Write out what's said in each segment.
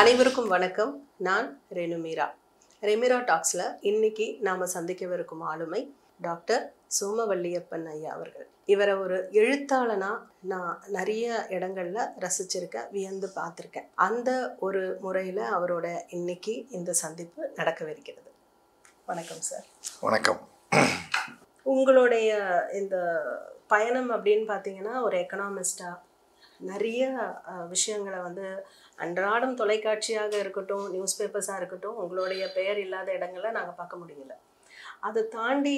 அனைவருக்கும் வணக்கம். நான் ரெனுமீரா. ரெமிரா டாக்ஸில் இன்னைக்கு நாம் சந்திக்கவிருக்கும் ஆளுமை டாக்டர் சோமவல்லியப்பன் ஐயா அவர்கள். இவரை ஒரு எழுத்தாளனாக நான் நிறைய இடங்களில் ரசிச்சிருக்கேன், வியந்து பார்த்துருக்கேன். அந்த ஒரு முறையில் அவரோட இன்னைக்கு இந்த சந்திப்பு நடக்கவிருக்கிறது. வணக்கம் சார். வணக்கம். உங்களுடைய இந்த பயணம் அப்படின்னு பார்த்தீங்கன்னா, ஒரு எக்கனாமிஸ்டாக நிறைய விஷயங்களை அன்றாடம் தொலைக்காட்சியாக இருக்கட்டும், நியூஸ் பேப்பர்ஸாக இருக்கட்டும், உங்களுடைய பெயர் இல்லாத இடங்களில் நாங்கள் பார்க்க முடியல. அதை தாண்டி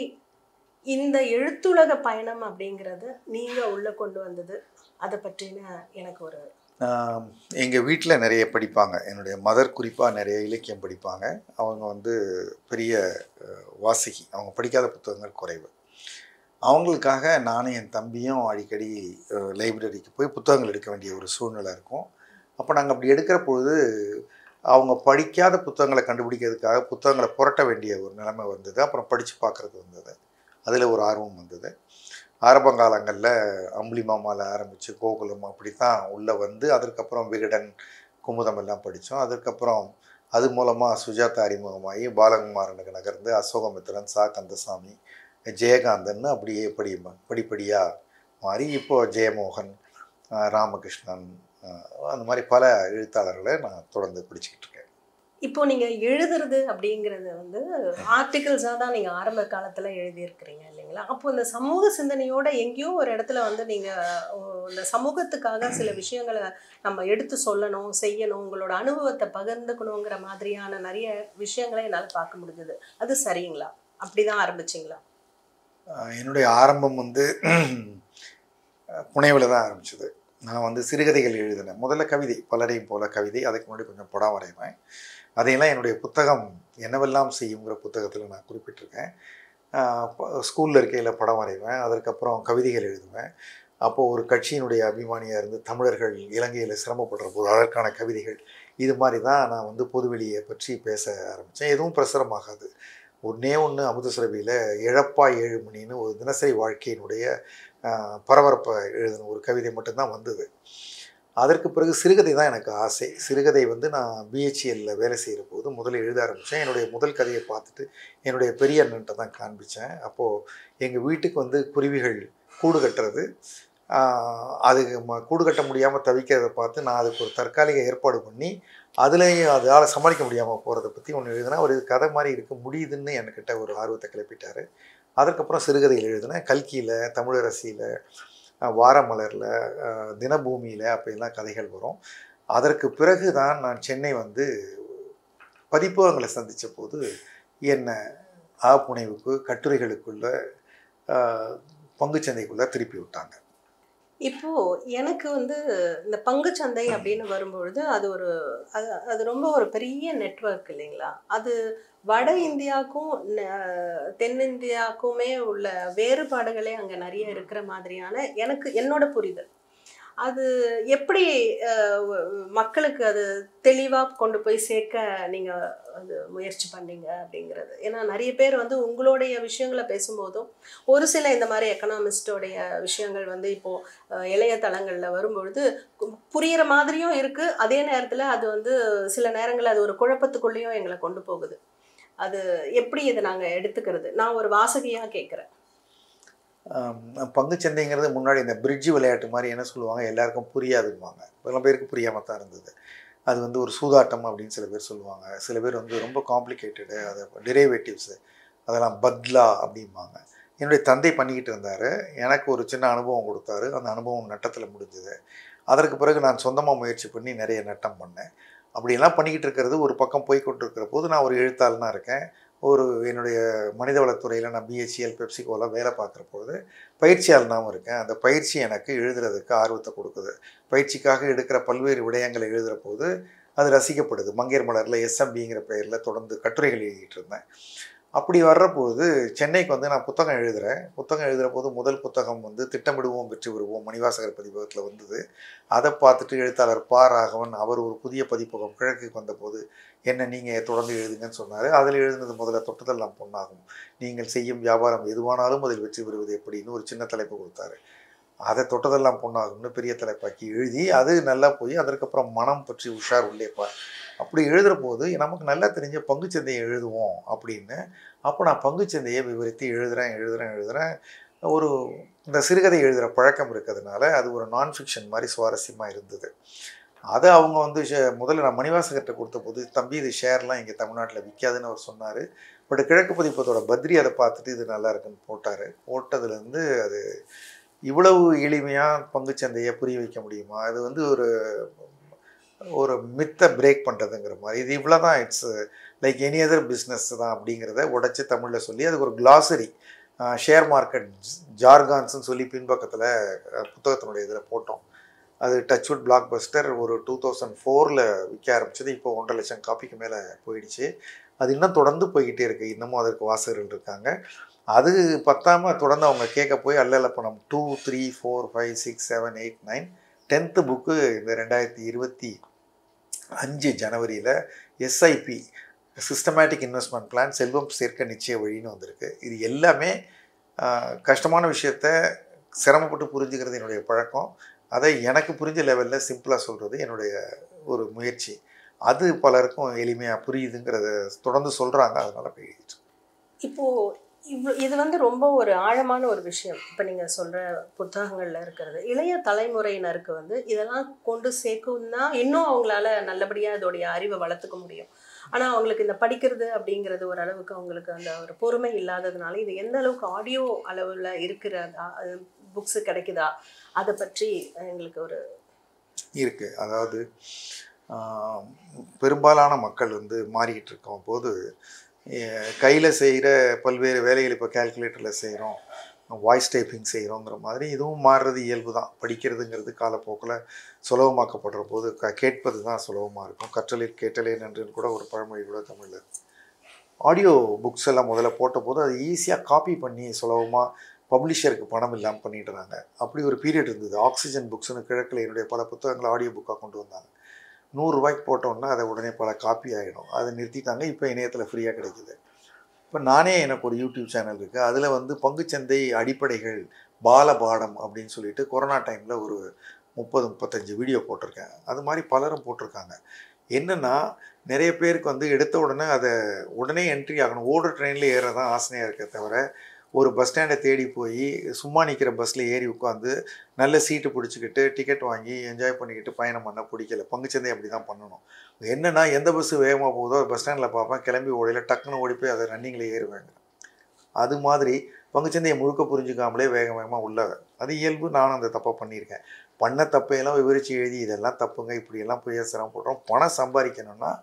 இந்த எழுத்துலக பயணம் அப்படிங்கிறது நீங்கள் உள்ளே கொண்டு வந்தது, அதை பற்றின எனக்கு ஒரு எங்கள் வீட்டில் நிறைய படிப்பாங்க. என்னுடைய மதர் குறிப்பாக நிறைய இலக்கியம் படிப்பாங்க. அவங்க பெரிய வாசகி. அவங்க படிக்காத புத்தகங்கள் குறைவு. அவங்களுக்காக நானும் என் தம்பியும் அடிக்கடி லைப்ரரிக்கு போய் புத்தகங்கள் எடுக்க வேண்டிய ஒரு சூழ்நிலை இருக்கும். அப்போ நாங்கள் அப்படி எடுக்கிற பொழுது அவங்க படிக்காத புத்தகங்களை கண்டுபிடிக்கிறதுக்காக புத்தகங்களை புரட்ட வேண்டிய ஒரு நிலைமை வந்தது. அப்புறம் படித்து பார்க்குறது வந்தது. அதில் ஒரு ஆர்வம் வந்தது. ஆரம்ப காலங்களில் அம்புலி மாமாவில் ஆரம்பித்து கோகுலம் அப்படி தான் உள்ளே வந்து, அதற்கப்புறம் விகடன், குமுதம் எல்லாம் படித்தோம். அதுக்கப்புறம் அது மூலமாக சுஜாதா அறிமுகமாகி பாலகுமாரனுக்கு நகர்ந்து அசோகமித்திரன், சா கந்தசாமி, ஜெயகாந்தன் அப்படியே படிப்படியாக மாறி இப்போது ஜெயமோகன், ராமகிருஷ்ணன், அந்த மாதிரி பல எழுத்தாளர்களை நான் தொடர்ந்து படிச்சுக்கிட்டு இருக்கேன். இப்போது நீங்கள் எழுதுறது அப்படிங்கிறது ஆர்டிகிள்ஸாக தான் நீங்கள் ஆரம்ப காலத்தில் எழுதியிருக்கிறீங்க இல்லைங்களா? அப்போது இந்த சமூக சிந்தனையோடு எங்கேயோ ஒரு இடத்துல நீங்கள் இந்த சமூகத்துக்காக சில விஷயங்களை நம்ம எடுத்து சொல்லணும், செய்யணும், உங்களோட அனுபவத்தை பகிர்ந்துக்கணுங்கிற மாதிரியான நிறைய விஷயங்களை என்னால் பார்க்க முடிஞ்சது. அது சரிங்களா? அப்படி தான் ஆரம்பிச்சிங்களா? என்னுடைய ஆரம்பம் புனேவில் தான் ஆரம்பிச்சது. நான் சிறுகதைகள் எழுதினேன். முதல்ல கவிதை, பலரையும் போல கவிதை. அதுக்கு முன்னாடி கொஞ்சம் படம் வரைவேன். அதையெல்லாம் என்னுடைய புத்தகம் என்னவெல்லாம் செய்யுங்கிற புத்தகத்தில் நான் குறிப்பிட்டிருக்கேன். ஸ்கூலில் இருக்கையில் படம் வரைவேன். அதற்கப்புறம் கவிதைகள் எழுதுவேன். அப்போது ஒரு கட்சியினுடைய அபிமானியாக இருந்து தமிழர்கள் இலங்கையில் சிரமப்படுற போது அதற்கான கவிதைகள், இது மாதிரி தான் நான் பொதுவெளியை பற்றி பேச ஆரம்பித்தேன். எதுவும் பிரசுரமாகாது. ஒன்றே ஒன்று அமுதசுரபியில் இழப்பா 7 மணின்னு ஒரு தினசரி வாழ்க்கையினுடைய பரபரப்பை எழுதின ஒரு கவிதை மட்டும்தான் வந்தது. அதற்கு பிறகு சிறுகதை தான் எனக்கு ஆசை. சிறுகதை நான் பிஹெச்எல்லில் வேலை செய்கிற போது முதல்ல எழுத ஆரம்பித்தேன். என்னுடைய முதல் கதையை பார்த்துட்டு என்னுடைய பெரிய அண்ணன்ட்ட தான் காண்பித்தேன். அப்போது எங்கள் வீட்டுக்கு குருவிகள் கூடு கட்டுறது, அது கூடு கட்ட முடியாமல் தவிக்கிறத பார்த்து நான் அதுக்கு ஒரு தற்காலிக ஏற்பாடு பண்ணி அதுலேயும் அதால் சமாளிக்க முடியாமல் போகிறத பற்றி ஒன்று எழுதினா, ஒரு கதை மாதிரி இருக்க முடியுதுன்னு என்கிட்ட ஒரு ஆர்வத்தை கிளப்பிட்டார். அதற்கப்புறம் சிறுகதைகள் எழுதினேன். கல்கியில், தமிழரசியில், வாரமலரில், தினபூமியில் அப்படிலாம் கதைகள் வரும். அதற்கு பிறகு தான் நான் சென்னை பதிப்பகங்களை சந்தித்த போது என்னை புனைவுக்கு, கட்டுரைகளுக்குள்ள, பங்குச்சந்தைக்குள்ளே திருப்பி விட்டாங்க. இப்போது எனக்கு இந்த பங்குச்சந்தை அப்படின்னு வரும்பொழுது அது ரொம்ப ஒரு பெரிய நெட்வொர்க் இல்லைங்களா? அது வட இந்தியாவுக்கும் தென்னிந்தியாவுக்குமே உள்ள வேறுபாடுகளே அங்கே நிறைய இருக்கிற மாதிரியான என்னோட புரிதல். அது எப்படி மக்களுக்கு அது தெளிவாக கொண்டு போய் சேர்க்க நீங்கள் அது முயற்சி பண்ணீங்க அப்படிங்கிறது? ஏன்னா நிறைய பேர் உங்களுடைய விஷயங்களை பேசும்போதும் ஒரு சில இந்த மாதிரி எக்கனாமிஸ்டோடைய விஷயங்கள் இப்போது இளைய தளங்களில் வரும்பொழுது புரிகிற மாதிரியும் இருக்குது. அதே நேரத்தில் அது சில நேரங்களில் அது ஒரு குழப்பத்துக்குள்ளேயும் எங்களை கொண்டு போகுது. அது எப்படி இதை நாங்கள் எடுத்துக்கிறது? நான் ஒரு வாசகியாக கேட்குறேன். பங்குச்சந்தைங்கிறது முன்னாடி இந்த பிரிட்ஜு விளையாட்டு மாதிரி என்ன சொல்லுவாங்க, எல்லாருக்கும் புரியாதுவாங்க. பல பேருக்கு புரியாமல் தான் இருந்தது. அது ஒரு சூதாட்டம் அப்படின்னு சில பேர் சொல்லுவாங்க. சில பேர் ரொம்ப காம்ப்ளிகேட்டடு, அதை டிரைவேட்டிவ்ஸு அதெல்லாம் பத்லா அப்படிம்பாங்க. என்னுடைய தந்தை பண்ணிக்கிட்டு இருந்தார். எனக்கு ஒரு சின்ன அனுபவம் கொடுத்தாரு. அந்த அனுபவம் நட்டத்தில் முடிஞ்சது. அதற்கு பிறகு நான் சொந்தமாக முயற்சி பண்ணி நிறைய நட்டம் பண்ணேன். அப்படியெல்லாம் பண்ணிக்கிட்டு இருக்கிறது ஒரு பக்கம் போய்கொண்டு இருக்கிற போது நான் ஒரு எழுத்தாளனாக இருக்கேன். என்னுடைய மனிதவளத்துறையில் நான் பிஹெச்எல், பெப்சிகோலாம் வேலை பார்க்குற பொழுது பயிற்சியாளனாகவும் இருக்கேன். அந்த பயிற்சி எனக்கு எழுதுறதுக்கு ஆர்வத்தை கொடுக்குது. பயிற்சிக்காக எடுக்கிற பல்வேறு விடயங்களை எழுதுகிற போது அது ரசிக்கப்படுது. மங்கையர் மலரில் எஸ்எம்பிங்கிற பெயரில் தொடர்ந்து கட்டுரைகள் எழுதிட்டு இருந்தேன். அப்படி வர்றபோது சென்னைக்கு நான் புத்தகம் எழுதுகிறேன். புத்தகம் எழுதுகிற போது முதல் புத்தகம் திட்டமிடுவோம் வெற்றி பெறுவோம் மணிவாசகர் பதிப்பகத்தில் வந்தது. அதை பார்த்துட்டு எழுத்தாளர் பா ராகவன் அவர் ஒரு புதிய பதிப்பகம் கிழக்குக்கு வந்தபோது என்ன நீங்கள் தொடர்ந்து எழுதுங்கன்னு சொன்னார். அதில் எழுதுனது முதல்ல தொட்டதெல்லாம் பொன்னாகும், நீங்கள் செய்யும் வியாபாரம் எதுவானாலும் அதில் வெற்றி பெறுவது எப்படின்னு ஒரு சின்ன தலைப்பு கொடுத்தாரு. அதை தொட்டதெல்லாம் பொண்ணாகும்னு பெரிய தலைப்பாக்கி எழுதி அது நல்லா போய் அதற்கப்புறம் மனம் பற்றி உஷார் உள்ளேப்பார் அப்படி எழுதுகிற போது நமக்கு நல்லா தெரிஞ்ச பங்குச்சந்தையை எழுதுவோம் அப்படின்னு. அப்போ நான் பங்குச்சந்தையை விவரித்து எழுதுகிறேன். ஒரு இந்த சிறுகதை எழுதுகிற பழக்கம் இருக்கிறதுனால அது ஒரு நான் ஃபிக்ஷன் மாதிரி சுவாரஸ்யமாக இருந்தது. அதை அவங்க வந்து முதல்ல நான் மணிவாசகர்கிட்ட கொடுத்த போது, தம்பி இது ஷேர்லாம் இங்கே தமிழ்நாட்டில் விற்காதுன்னு அவர் சொன்னார். பட் கிழக்கு பதிப்பத்தோட பத்ரி அதை பார்த்துட்டு இது நல்லா இருக்குன்னு போட்டார். போட்டதுலேருந்து அது இவ்வளவு எளிமையாக பங்குச்சந்தையை புரிய வைக்க முடியுமா, அது வந்து ஒரு மித்தை பிரேக் பண்ணுறதுங்கிற மாதிரி, இது இவ்வளோ தான், it's like any other business தான் அப்படிங்கிறத உடச்சி தமிழில் சொல்லி அதுக்கு ஒரு கிளாசரி ஷேர் மார்க்கெட் ஜார்கான்ஸ்ன்னு சொல்லி பின்பக்கத்தில் புத்தகத்தினுடைய இதில் போட்டோம். அது டச்வுட் பிளாக் பஸ்டர் ஒரு 2004 விற்க ஆரம்பிச்சது. இப்போ 1.5 லட்சம் காப்பிக்கு மேலே போயிடுச்சு. அது இன்னும் தொடர்ந்து போய்கிட்டே இருக்குது. இன்னமும் அதற்கு வாசகர்கள் இருக்காங்க. அது பத்தாமல் தொடர்ந்து அவங்க கேட்க போய் அல்ல பணம் 2, 3, 4, 5, 6, 7, 8, 9 10th புக்கு இந்த 2025 ஜனவரியில் எஸ்ஐபி சிஸ்டமேட்டிக் இன்வெஸ்ட்மெண்ட் பிளான் செல்வம் சேர்க்க நிச்சய வழின்னு வந்திருக்கு. இது எல்லாமே கஷ்டமான விஷயத்த சிரமப்பட்டு புரிஞ்சுக்கிறது என்னுடைய பழக்கம். அதை எனக்கு புரிஞ்ச லெவலில் சிம்பிளாக சொல்கிறது என்னுடைய ஒரு முயற்சி. அது பலருக்கும் எளிமையாக புரியுதுங்கிறத தொடர்ந்து சொல்கிறாங்க. அதனால் போயிடுச்சு. இப்போது இது வந்து ரொம்ப ஒரு ஆழமான ஒரு விஷயம். இப்போ நீங்கள் சொல்கிற புத்தகங்களில் இருக்கிறது இளைய தலைமுறையினருக்கு வந்து இதெல்லாம் கொண்டு சேர்க்கும்னா இன்னும் அவங்களால நல்லபடியாக அதோடைய அறிவை வளர்த்துக்க முடியும். ஆனால் அவங்களுக்கு இந்த படிக்கிறது அப்படிங்கிறது ஓரளவுக்கு அவங்களுக்கு அந்த ஒரு பொறுமை இல்லாததுனால இது எந்த அளவுக்கு ஆடியோ அளவில் இருக்கிற புக்ஸு கிடைக்குதா, அதை பற்றி எங்களுக்கு ஒரு இருக்குது. அதாவது பெரும்பாலான மக்கள் வந்து மாறிக்கிட்டு இருக்கும் போது கையில் செய்கிற பல்வேறு வேலைகள் இப்போ கால்குலேட்டரில் செய்கிறோம், வாய்ஸ் டைப்பிங் செய்கிறோங்கிற மாதிரி இதுவும் மாறுறது இயல்பு தான். படிக்கிறதுங்கிறது காலப்போக்கில் சுலபமாக்கப்படுற போது கேட்பது தான் சுலபமாக இருக்கும். கற்றலில் கேட்டலே நன்றுன்னு கூட ஒரு பழமொழி கூட தமிழில். ஆடியோ புக்ஸ் எல்லாம் முதல்ல போட்ட போது அது ஈஸியாக காப்பி பண்ணி சுலபமாக பப்ளிஷருக்கு பணம் இல்லாமல் பண்ணிடுறாங்க. அப்படி ஒரு பீரியட் இருந்தது. ஆக்சிஜன் புக்ஸ்னு கிழக்கில் என்னுடைய பல புத்தகங்களை ஆடியோ புக்காக கொண்டு வந்தாங்க. 100 ரூபாய்க்கு போட்டோன்னா அதை உடனே பல காப்பி ஆகிடும். அதை நிறுத்திட்டாங்க. இப்போ இணையத்தில் ஃப்ரீயாக கிடைக்குது. இப்போ நானே எனக்கு ஒரு யூடியூப் சேனல் இருக்குது. அதில் வந்து பங்குச்சந்தை அடிப்படைகள் பாலபாடம் அப்படின்னு சொல்லிட்டு கொரோனா டைமில் ஒரு 30-35 வீடியோ போட்டிருக்கேன். அது மாதிரி பலரும் போட்டிருக்காங்க. என்னென்னா நிறைய பேருக்கு வந்து எடுத்த உடனே அதை உடனே என்ட்ரி ஆகணும், ஓடுற ட்ரெயினில் ஏற தான் ஆசையாக இருக்க தவிர ஒரு பஸ் ஸ்டாண்டை தேடி போய் சும்மா நிற்கிற பஸ்ஸில் ஏறி உட்காந்து நல்ல சீட்டு பிடிச்சிக்கிட்டு டிக்கெட் வாங்கி என்ஜாய் பண்ணிக்கிட்டு பயணம் பண்ண பிடிக்கல. பங்குச்சந்தை அப்படி தான் பண்ணணும். என்னென்னா எந்த பஸ்ஸு வேகமாக போகுதோ பஸ் ஸ்டாண்டில் பார்ப்பேன், கிளம்பி ஓடையில் டக்குன்னு ஓடி போய் அதை ரன்னிங்கில் ஏறுவாங்க. அது மாதிரி பங்குச்சந்தையை முழுக்க புரிஞ்சுக்காமலே வேகமாக உள்ள அது இயல்பு. நானும் அந்த தப்பை பண்ணியிருக்கேன். பண்ண தப்பையெல்லாம் விவரித்து எழுதி இதெல்லாம் தப்புங்க, இப்படியெல்லாம் போய் சிரமப்படுறோம். பணம் சம்பாதிக்கணும்னா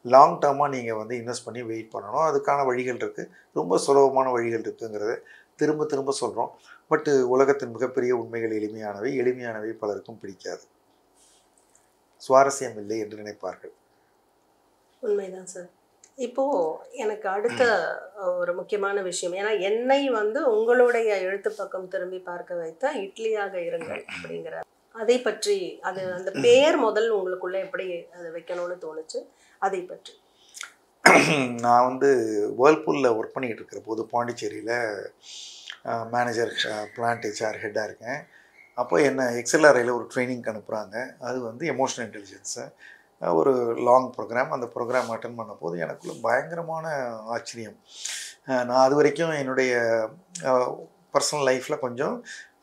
லாங் டேர்மாக நீங்கள் வந்து இன்வெஸ்ட் பண்ணி வெயிட் பண்ணணும். அதுக்கான வழிகள் இருக்குது, ரொம்ப சுலபமான வழிகள் இருக்குங்கிறத திரும்ப திரும்ப சொல்கிறோம். பட்டு உலகத்தின் மிகப்பெரிய உண்மைகள் எளிமையானவை பலருக்கும் பிடிக்காது, சுவாரஸ்யம் இல்லை என்று நினைப்பார்கள். உண்மைதான் சார். இப்போது எனக்கு அடுத்த ஒரு முக்கியமான விஷயம், ஏன்னா என்னை வந்து உங்களுடைய எழுத்து பக்கம் திரும்பி பார்க்க வைத்த இட்லியாக இருங்கள் அப்படிங்கிற அதை பற்றி, அது அந்த பெயர் முதல் உங்களுக்குள்ளே எப்படி அதை வைக்கணும்னு தோணுச்சு, அதை பற்றி. நான் வந்து வேர்ல்பூலில் ஒர்க் பண்ணிகிட்டு இருக்கிற போது பாண்டிச்சேரியில் மேனேஜர் பிளான்ட் ஹெச்ஆர் ஹெட்டாக இருக்கேன். அப்போ என்ன எக்ஸ்எல்ஆர்ஐயில் ஒரு ட்ரைனிங்க்கு அனுப்புகிறாங்க. அது வந்து எமோஷனல் இன்டெலிஜென்ஸு ஒரு லாங் ப்ரோக்ராம். அந்த ப்ரோக்ராம் அட்டன் பண்ண போது எனக்குள்ள பயங்கரமான ஆச்சரியம். நான் அது வரைக்கும் என்னுடைய பர்சனல் லைஃப்பில் கொஞ்சம்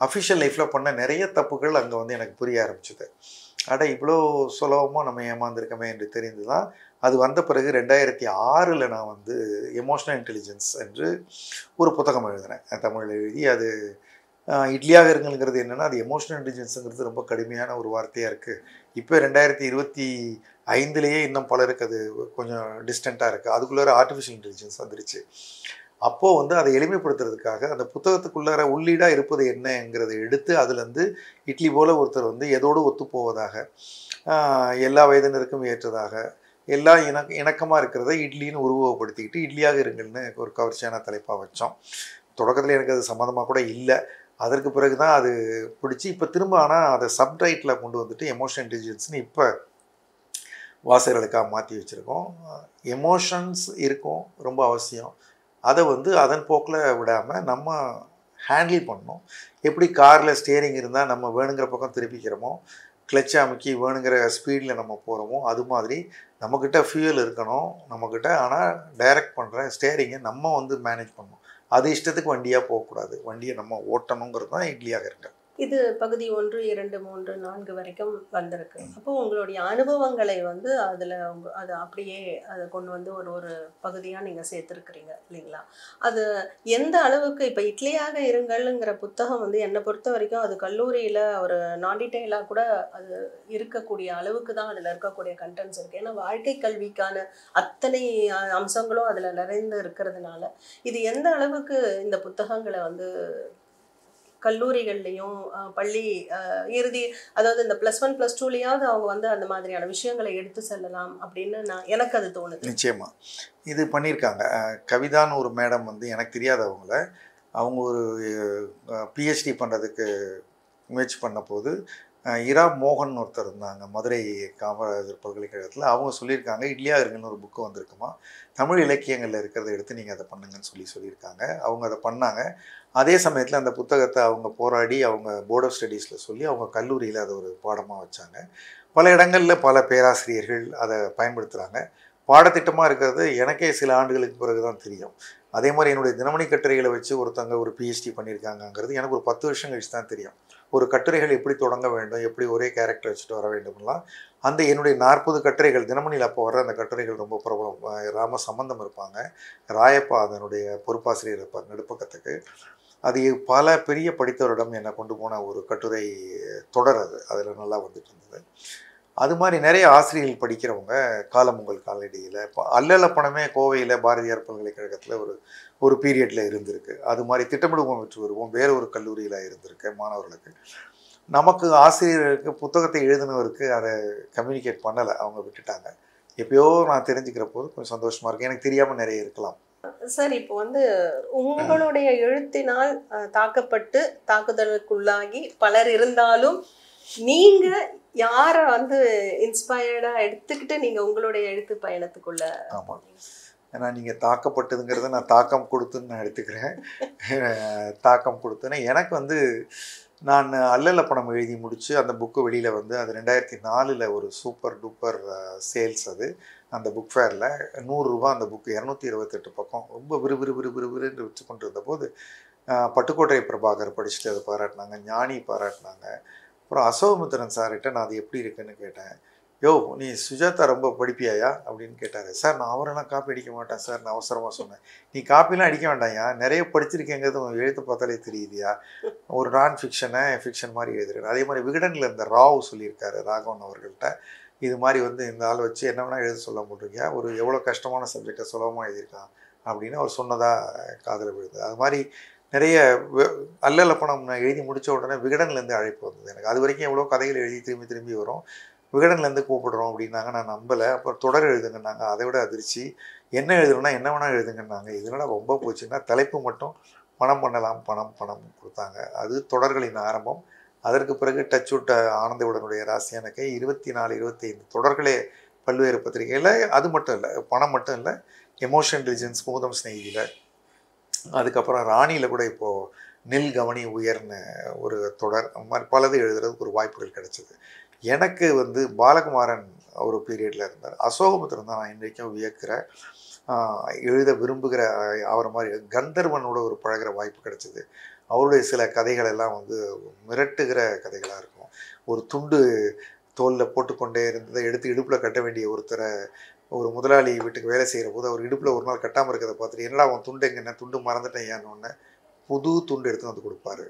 அஃபிஷியல் லைஃப்பில் பண்ண நிறைய தப்புகள் அங்கே வந்து எனக்கு புரிய ஆரம்பிச்சுது. இவ்வளோ சுலபமாக நம்ம ஏமாந்துருக்கமே என்று தெரிந்து தான் அது வந்த பிறகு 2006 நான் வந்து எமோஷனல் இன்டெலிஜென்ஸ் என்று ஒரு புத்தகம் எழுதினேன். தமிழில் எழுதி அது இட்லியாக இருங்கள்ங்கிறது என்னென்னா அது எமோஷனல் இன்டெலிஜென்ஸுங்கிறது ரொம்ப கடுமையான ஒரு வார்த்தையாக இருக்குது. இப்போ 2025 இன்னும் பலருக்கு அது கொஞ்சம் டிஸ்டண்ட்டாக இருக்குது. அதுக்குள்ளார ஆர்டிஃபிஷியல் இன்டெலிஜென்ஸ் வந்துருச்சு. அப்போது வந்து அதை எளிமைப்படுத்துறதுக்காக அந்த புத்தகத்துக்குள்ளார உள்ளீடாக இருப்பது என்னங்கிறத எடுத்து அதுலேருந்து இட்லி போல் ஒருத்தர் வந்து எதோடு ஒத்துப்போவதாக, எல்லா வயதினருக்கும் ஏற்றதாக, எல்லா இணக்கமாக இருக்கிறத இட்லின்னு உருவகப்படுத்திக்கிட்டு இட்லியாக இருங்கள்னு ஒரு கவர்ச்சியான தலைப்பாக வச்சோம். தொடக்கத்தில் எனக்கு அது சம்மந்தமாக கூட இல்லை. அதற்கு பிறகு தான் அது பிடிச்சி இப்போ திரும்ப ஆனால் அதை சப்டைட்டில் கொண்டு வந்துட்டு எமோஷனல் இன்டெலிஜென்ஸ்னு இப்போ வாசகர்களுக்காக மாற்றி வச்சுருக்கோம். எமோஷன்ஸ் இருக்கும், ரொம்ப அவசியம். அதை வந்து அதன் போக்கில் விடாமல் நம்ம ஹேண்டில் பண்ணணும். எப்படி காரில் ஸ்டியரிங் இருந்தால் நம்ம வேணுங்கிற பக்கம் திருப்பிக்கிறோமோ, கிளச்சை அமுக்கி வேணுங்கிற ஸ்பீடில் நம்ம போகிறோமோ, அது மாதிரி நம்மக்கிட்ட ஃபியூயல் இருக்கணும் நம்மக்கிட்ட. ஆனால் டைரக்ட் பண்ணுற ஸ்டியரிங்கை நம்ம வந்து மேனேஜ் பண்ணணும். அது இஷ்டத்துக்கு வண்டியாக போகக்கூடாது. வண்டியை நம்ம ஓட்டணுங்கிறது தான் இட்லியாக இருக்கு. இது பகுதி 1, 2, 3, 4 வரைக்கும் வந்திருக்கு. அப்போ உங்களுடைய அனுபவங்களை வந்து அதில் அதை அப்படியே அதை கொண்டு வந்து ஒரு ஒரு பகுதியாக நீங்கள் சேர்த்துருக்குறீங்க இல்லைங்களா? அது எந்த அளவுக்கு இப்போ இட்லியாக இருங்கள்ங்கிற புத்தகம் வந்து என்னை பொறுத்த வரைக்கும் அது கல்லூரியில் ஒரு நான் டீட்டெயிலாக கூட அது இருக்கக்கூடிய அளவுக்கு தான் அதில் இருக்கக்கூடிய கண்டென்ட்ஸ் இருக்குது. ஏன்னா வாழ்க்கை கல்விக்கான அத்தனை அம்சங்களும் அதில் நிறைந்து இருக்கிறதுனால இது எந்த அளவுக்கு இந்த புத்தகங்களை வந்து கல்லூரிகள்லையும் பள்ளி இறுதி அதாவது இந்த +1 +2லையாவது அவங்க வந்து அந்த மாதிரியான விஷயங்களை எடுத்து செல்லலாம் அப்படின்னு எனக்கு அது தோணுது. நிச்சயமா இது பண்ணியிருக்காங்க. கவிதான்னு ஒரு மேடம் வந்து எனக்கு தெரியாதவங்கள, அவங்க ஒரு பிஹெச்டி பண்ணுறதுக்கு முயற்சி பண்ண போது இரா மோகன் ஒருத்தர் இருந்தாங்க மதுரை காமராஜர் பல்கலைக்கழகத்தில். அவங்க சொல்லியிருக்காங்க இட்லியாக இருங்கன்னு ஒரு புக்கு வந்திருக்குமா, தமிழ் இலக்கியங்களில் இருக்கிறத எடுத்து நீங்கள் அதை பண்ணுங்கன்னு சொல்லியிருக்காங்க. அவங்க அதை பண்ணாங்க. அதே சமயத்தில் அந்த புத்தகத்தை அவங்க போராடி அவங்க போர்ட் ஆஃப் ஸ்டடீஸில் சொல்லி அவங்க கல்லூரியில் அதை ஒரு பாடமாக வச்சாங்க. பல இடங்களில் பல பேராசிரியர்கள் அதை பயன்படுத்துகிறாங்க. பாடத்திட்டமாக இருக்கிறது எனக்கே சில ஆண்டுகளுக்கு பிறகு தான் தெரியும். அதே மாதிரி என்னுடைய தினமணி கட்டுரைகளை வச்சு ஒருத்தங்க ஒரு பிஹெச்டி பண்ணியிருக்காங்கங்கிறது எனக்கு ஒரு 10 வருஷம் கழிச்சு தான் தெரியும். ஒரு கட்டுரைகள் எப்படி தொடங்க வேண்டும், எப்படி ஒரே கேரக்டர் வச்சுட்டு வர வேண்டும்லாம் அந்த என்னுடைய 40 கட்டுரைகள் தினமணியில் அப்போ வர அந்த கட்டுரைகள் ரொம்ப பிரபலம். ராம சம்பந்தம் இருப்பாங்க, ராயப்பா அதனுடைய பொறுப்பாசிரியர் இருப்பார் நடுப்பக்கத்துக்கு. அது பல பெரிய படித்தவரிடம் என்னை கொண்டு போன ஒரு கட்டுரை தொடர். அதில் நல்லா வந்துட்டு இருந்தது. அது மாதிரி நிறைய ஆசிரியர்கள் படிக்கிறவங்க காலம் உங்கள் காலடியில் இப்போ அல்லலப்பணமே கோவையில் பாரதியார் பல்கலைக்கழகத்தில் ஒரு பீரியடில் இருந்திருக்கு. அது மாதிரி திட்டமிடுவோம் வெற்றி வருவோம் வேறு ஒரு கல்லூரியில் இருந்திருக்கு மாணவர்களுக்கு. நமக்கு ஆசிரியருக்கு புத்தகத்தை எழுதினவருக்கு அதை கம்யூனிகேட் பண்ணலை, அவங்க விட்டுட்டாங்க. எப்பயோ நான் தெரிஞ்சுக்கிற போது கொஞ்சம் சந்தோஷமாக இருக்குது. எனக்கு தெரியாமல் நிறைய இருக்கலாம். சார் இப்போ வந்து உங்களுடைய எழுத்தினால் தாக்கப்பட்டு தாக்குதலுக்குள்ளாகி பலர் இருந்தாலும் நீங்க யாரை வந்து இன்ஸ்பயர்டா எடுத்துக்கிட்டு நீங்க உங்களுடைய எழுத்து பயணத்துக்குள்ள? ஆமாம், ஏன்னா நீங்கள் தாக்கப்பட்டதுங்கிறத நான் தாக்கம் கொடுத்துன்னு நான் எடுத்துக்கிறேன். தாக்கம் கொடுத்தேன்னா எனக்கு வந்து நான் அல்லலப்பணம் எழுதி முடித்து அந்த புக்கு வெளியில் வந்து அது 2004 ஒரு சூப்பர் டூப்பர் சேல்ஸ். அது அந்த புக் ஃபேரில் 100 ரூபா அந்த புக்கு, 228 பக்கம், ரொம்ப விறுவிறுன்னு வச்சு கொண்டு இருந்தபோது பட்டுக்கோட்டை பிரபாகர் படிச்சுட்டு அதை பாராட்டினாங்க, ஞானி பாராட்டினாங்க. அப்புறம் அசோகமித்திரன் சார்கிட்ட நான் அது எப்படி இருக்குன்னு கேட்டேன். யோ நீ சுஜாதா ரொம்ப படிப்பியாயா அப்படின்னு கேட்டார். சார் நான் அவரெல்லாம் காப்பி அடிக்க மாட்டேன் சார், நான் அவசரமாக சொன்னேன். நீ காப்பிலாம் அடிக்க வேண்டாம்யா, நிறைய படிச்சிருக்கேங்கிறது எழுத்து பார்த்தாலே தெரியுதுயா, ஒரு நான் ஃபிக்ஷன் மாதிரி எழுதுறேன். அதே மாதிரி விகடனில் இந்த ராவ் சொல்லியிருக்காரு ராகவன் அவர்கள்ட்ட, இது மாதிரி வந்து இந்த ஆள் வச்சு என்ன வேணால் எழுத சொல்ல போட்டிருக்கியா, ஒரு எவ்வளோ கஷ்டமான சப்ஜெக்டை சுலபமாக எழுதியிருக்கான் அப்படின்னு அவர் சொன்னதாக காதில் விழுது. அது மாதிரி நிறைய அல்லலப்பணம் நான் எழுதி முடித்த உடனே விகடன்லேருந்து அழைப்பு வந்தது எனக்கு. அது வரைக்கும் எவ்வளோ கதைகள் எழுதி திரும்பி வரும், விகடன்லேருந்து கூப்பிடுறோம் அப்படின்னாங்க. நான் நம்பலை. அப்புறம் தொடர் எழுதுங்கன்னாங்க, அதை விட அதிர்ச்சி. என்ன எழுதணும்னா என்ன வேணால் எழுதுங்கன்னாங்க. இதனால ரொம்ப போச்சுன்னா தலைப்பு மட்டும் பணம் பண்ணலாம், பணம் கொடுத்தாங்க. அது தொடர்களின் ஆரம்பம். அதற்கு பிறகு டச் விட்ட ஆனந்தவுடனுடைய ராசியானக்கை 24, 25 தொடர்களே பல்வேறு பத்திரிகையில். அது மட்டும் இல்லை, பணம் மட்டும் இல்லை, எமோஷன் இன்டெலிஜென்ஸ், மூதம் ஸ்நேகிதியில், அதுக்கப்புறம் ராணியில் கூட இப்போது நில் கவனி உயர்னு ஒரு தொடர், அந்த மாதிரி பலது எழுதுறதுக்கு ஒரு வாய்ப்புகள் கிடைச்சிது. எனக்கு வந்து பாலகுமாரன் ஒரு பீரியடில் இருந்தார். அசோகமித்திரன் தான் நான் இன்றைக்கும் வியக்கிற, எழுத விரும்புகிற, அவரை மாதிரி கந்தர்வனோட ஒரு பழகிற வாய்ப்பு கிடைச்சிது. அவருடைய சில கதைகள் எல்லாம் வந்து மிரட்டுகிற கதைகளாக இருக்கும். ஒரு துண்டு தோலில் போட்டுக்கொண்டே இருந்ததை எடுத்து இடுப்பில் கட்ட வேண்டிய ஒருத்தரை ஒரு முதலாளி வீட்டுக்கு வேலை செய்கிற போது அவர் இடுப்பில் ஒரு நாள் கட்டாமல் இருக்கிறத பார்த்துட்டு, என்னடா அவன் துண்டு எங்கன்னா, துண்டு மறந்துட்டேன் ஏன்னு புது துண்டு எடுத்து வந்து கொடுப்பாரு.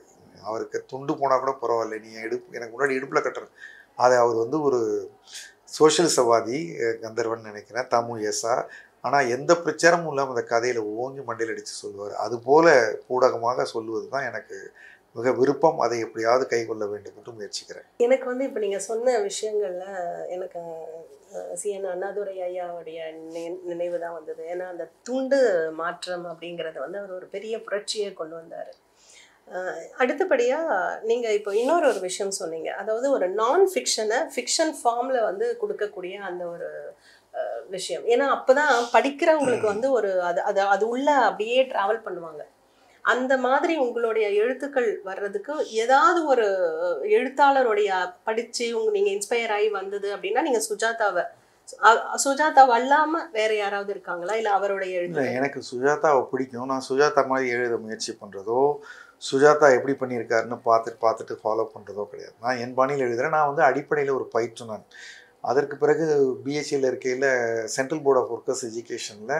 அவருக்கு துண்டு போனால் கூட பரவாயில்ல, நீ எனக்கு முன்னாடி இடுப்பில் கட்டுறேன். அதை அவர் வந்து ஒரு சோஷியலிசவாதி கந்தர்வன் நினைக்கிறேன், தமுஎஸ்ஆ. ஆனால் எந்த பிரச்சாரமும் இல்லாமல் அந்த கதையில் ஓங்கி மண்டையில் அடித்து சொல்லுவார். அதுபோல் பூடகமாக சொல்லுவது தான் எனக்கு மிக விருப்பம். அதை எப்படியாவது கைக்கொள்ள வேண்டும் என்று முயற்சிக்கிறேன். எனக்கு வந்து இப்போ நீங்கள் சொன்ன விஷயங்கள்ல எனக்கு சிஎன் அண்ணாதுரை ஐயாவுடைய நினைவு தான் வந்தது. ஏன்னா அந்த துண்டு மாற்றம் அப்படிங்கிறத வந்து அவர் ஒரு பெரிய புரட்சியை கொண்டு வந்தார். அடுத்தபடியாக நீங்கள் இப்போ இன்னொரு விஷயம் சொன்னீங்க, அதாவது ஒரு நான் ஃபிக்ஷனை ஃபிக்ஷன் ஃபார்மில் வந்து கொடுக்கக்கூடிய அந்த ஒரு விஷயம். ஏன்னா அப்போ தான் படிக்கிறவங்களுக்கு வந்து ஒரு அது அது அது உள்ளே அப்படியே ட்ராவல் பண்ணுவாங்க. அந்த மாதிரி உங்களுடைய எழுத்துக்கள் வர்றதுக்கு ஏதாவது ஒரு எழுத்தாளருடைய படிச்சு நீங்க இன்ஸ்பயர் ஆகி வந்தது அப்படின்னா நீங்க சுஜாதாவை அல்லாம வேற யாராவது இருக்காங்களா, இல்ல அவருடைய இல்லை, எழுத்து? எனக்கு சுஜாதாவை பிடிக்கும். நான் சுஜாதா மாதிரி எழுத முயற்சி பண்ணுறதோ, சுஜாதா எப்படி பண்ணியிருக்காருன்னு பார்த்துட்டு ஃபாலோ பண்ணுறதோ கிடையாது. நான் என் பாணியில் எழுதுகிறேன். நான் வந்து அடிப்படையில் ஒரு பயிற்றுனன். அதற்கு பிறகு பிஎஸ்சியில் இருக்கையில் சென்ட்ரல் போர்ட் ஆஃப் ஒர்க்கர்ஸ் எஜுகேஷனில்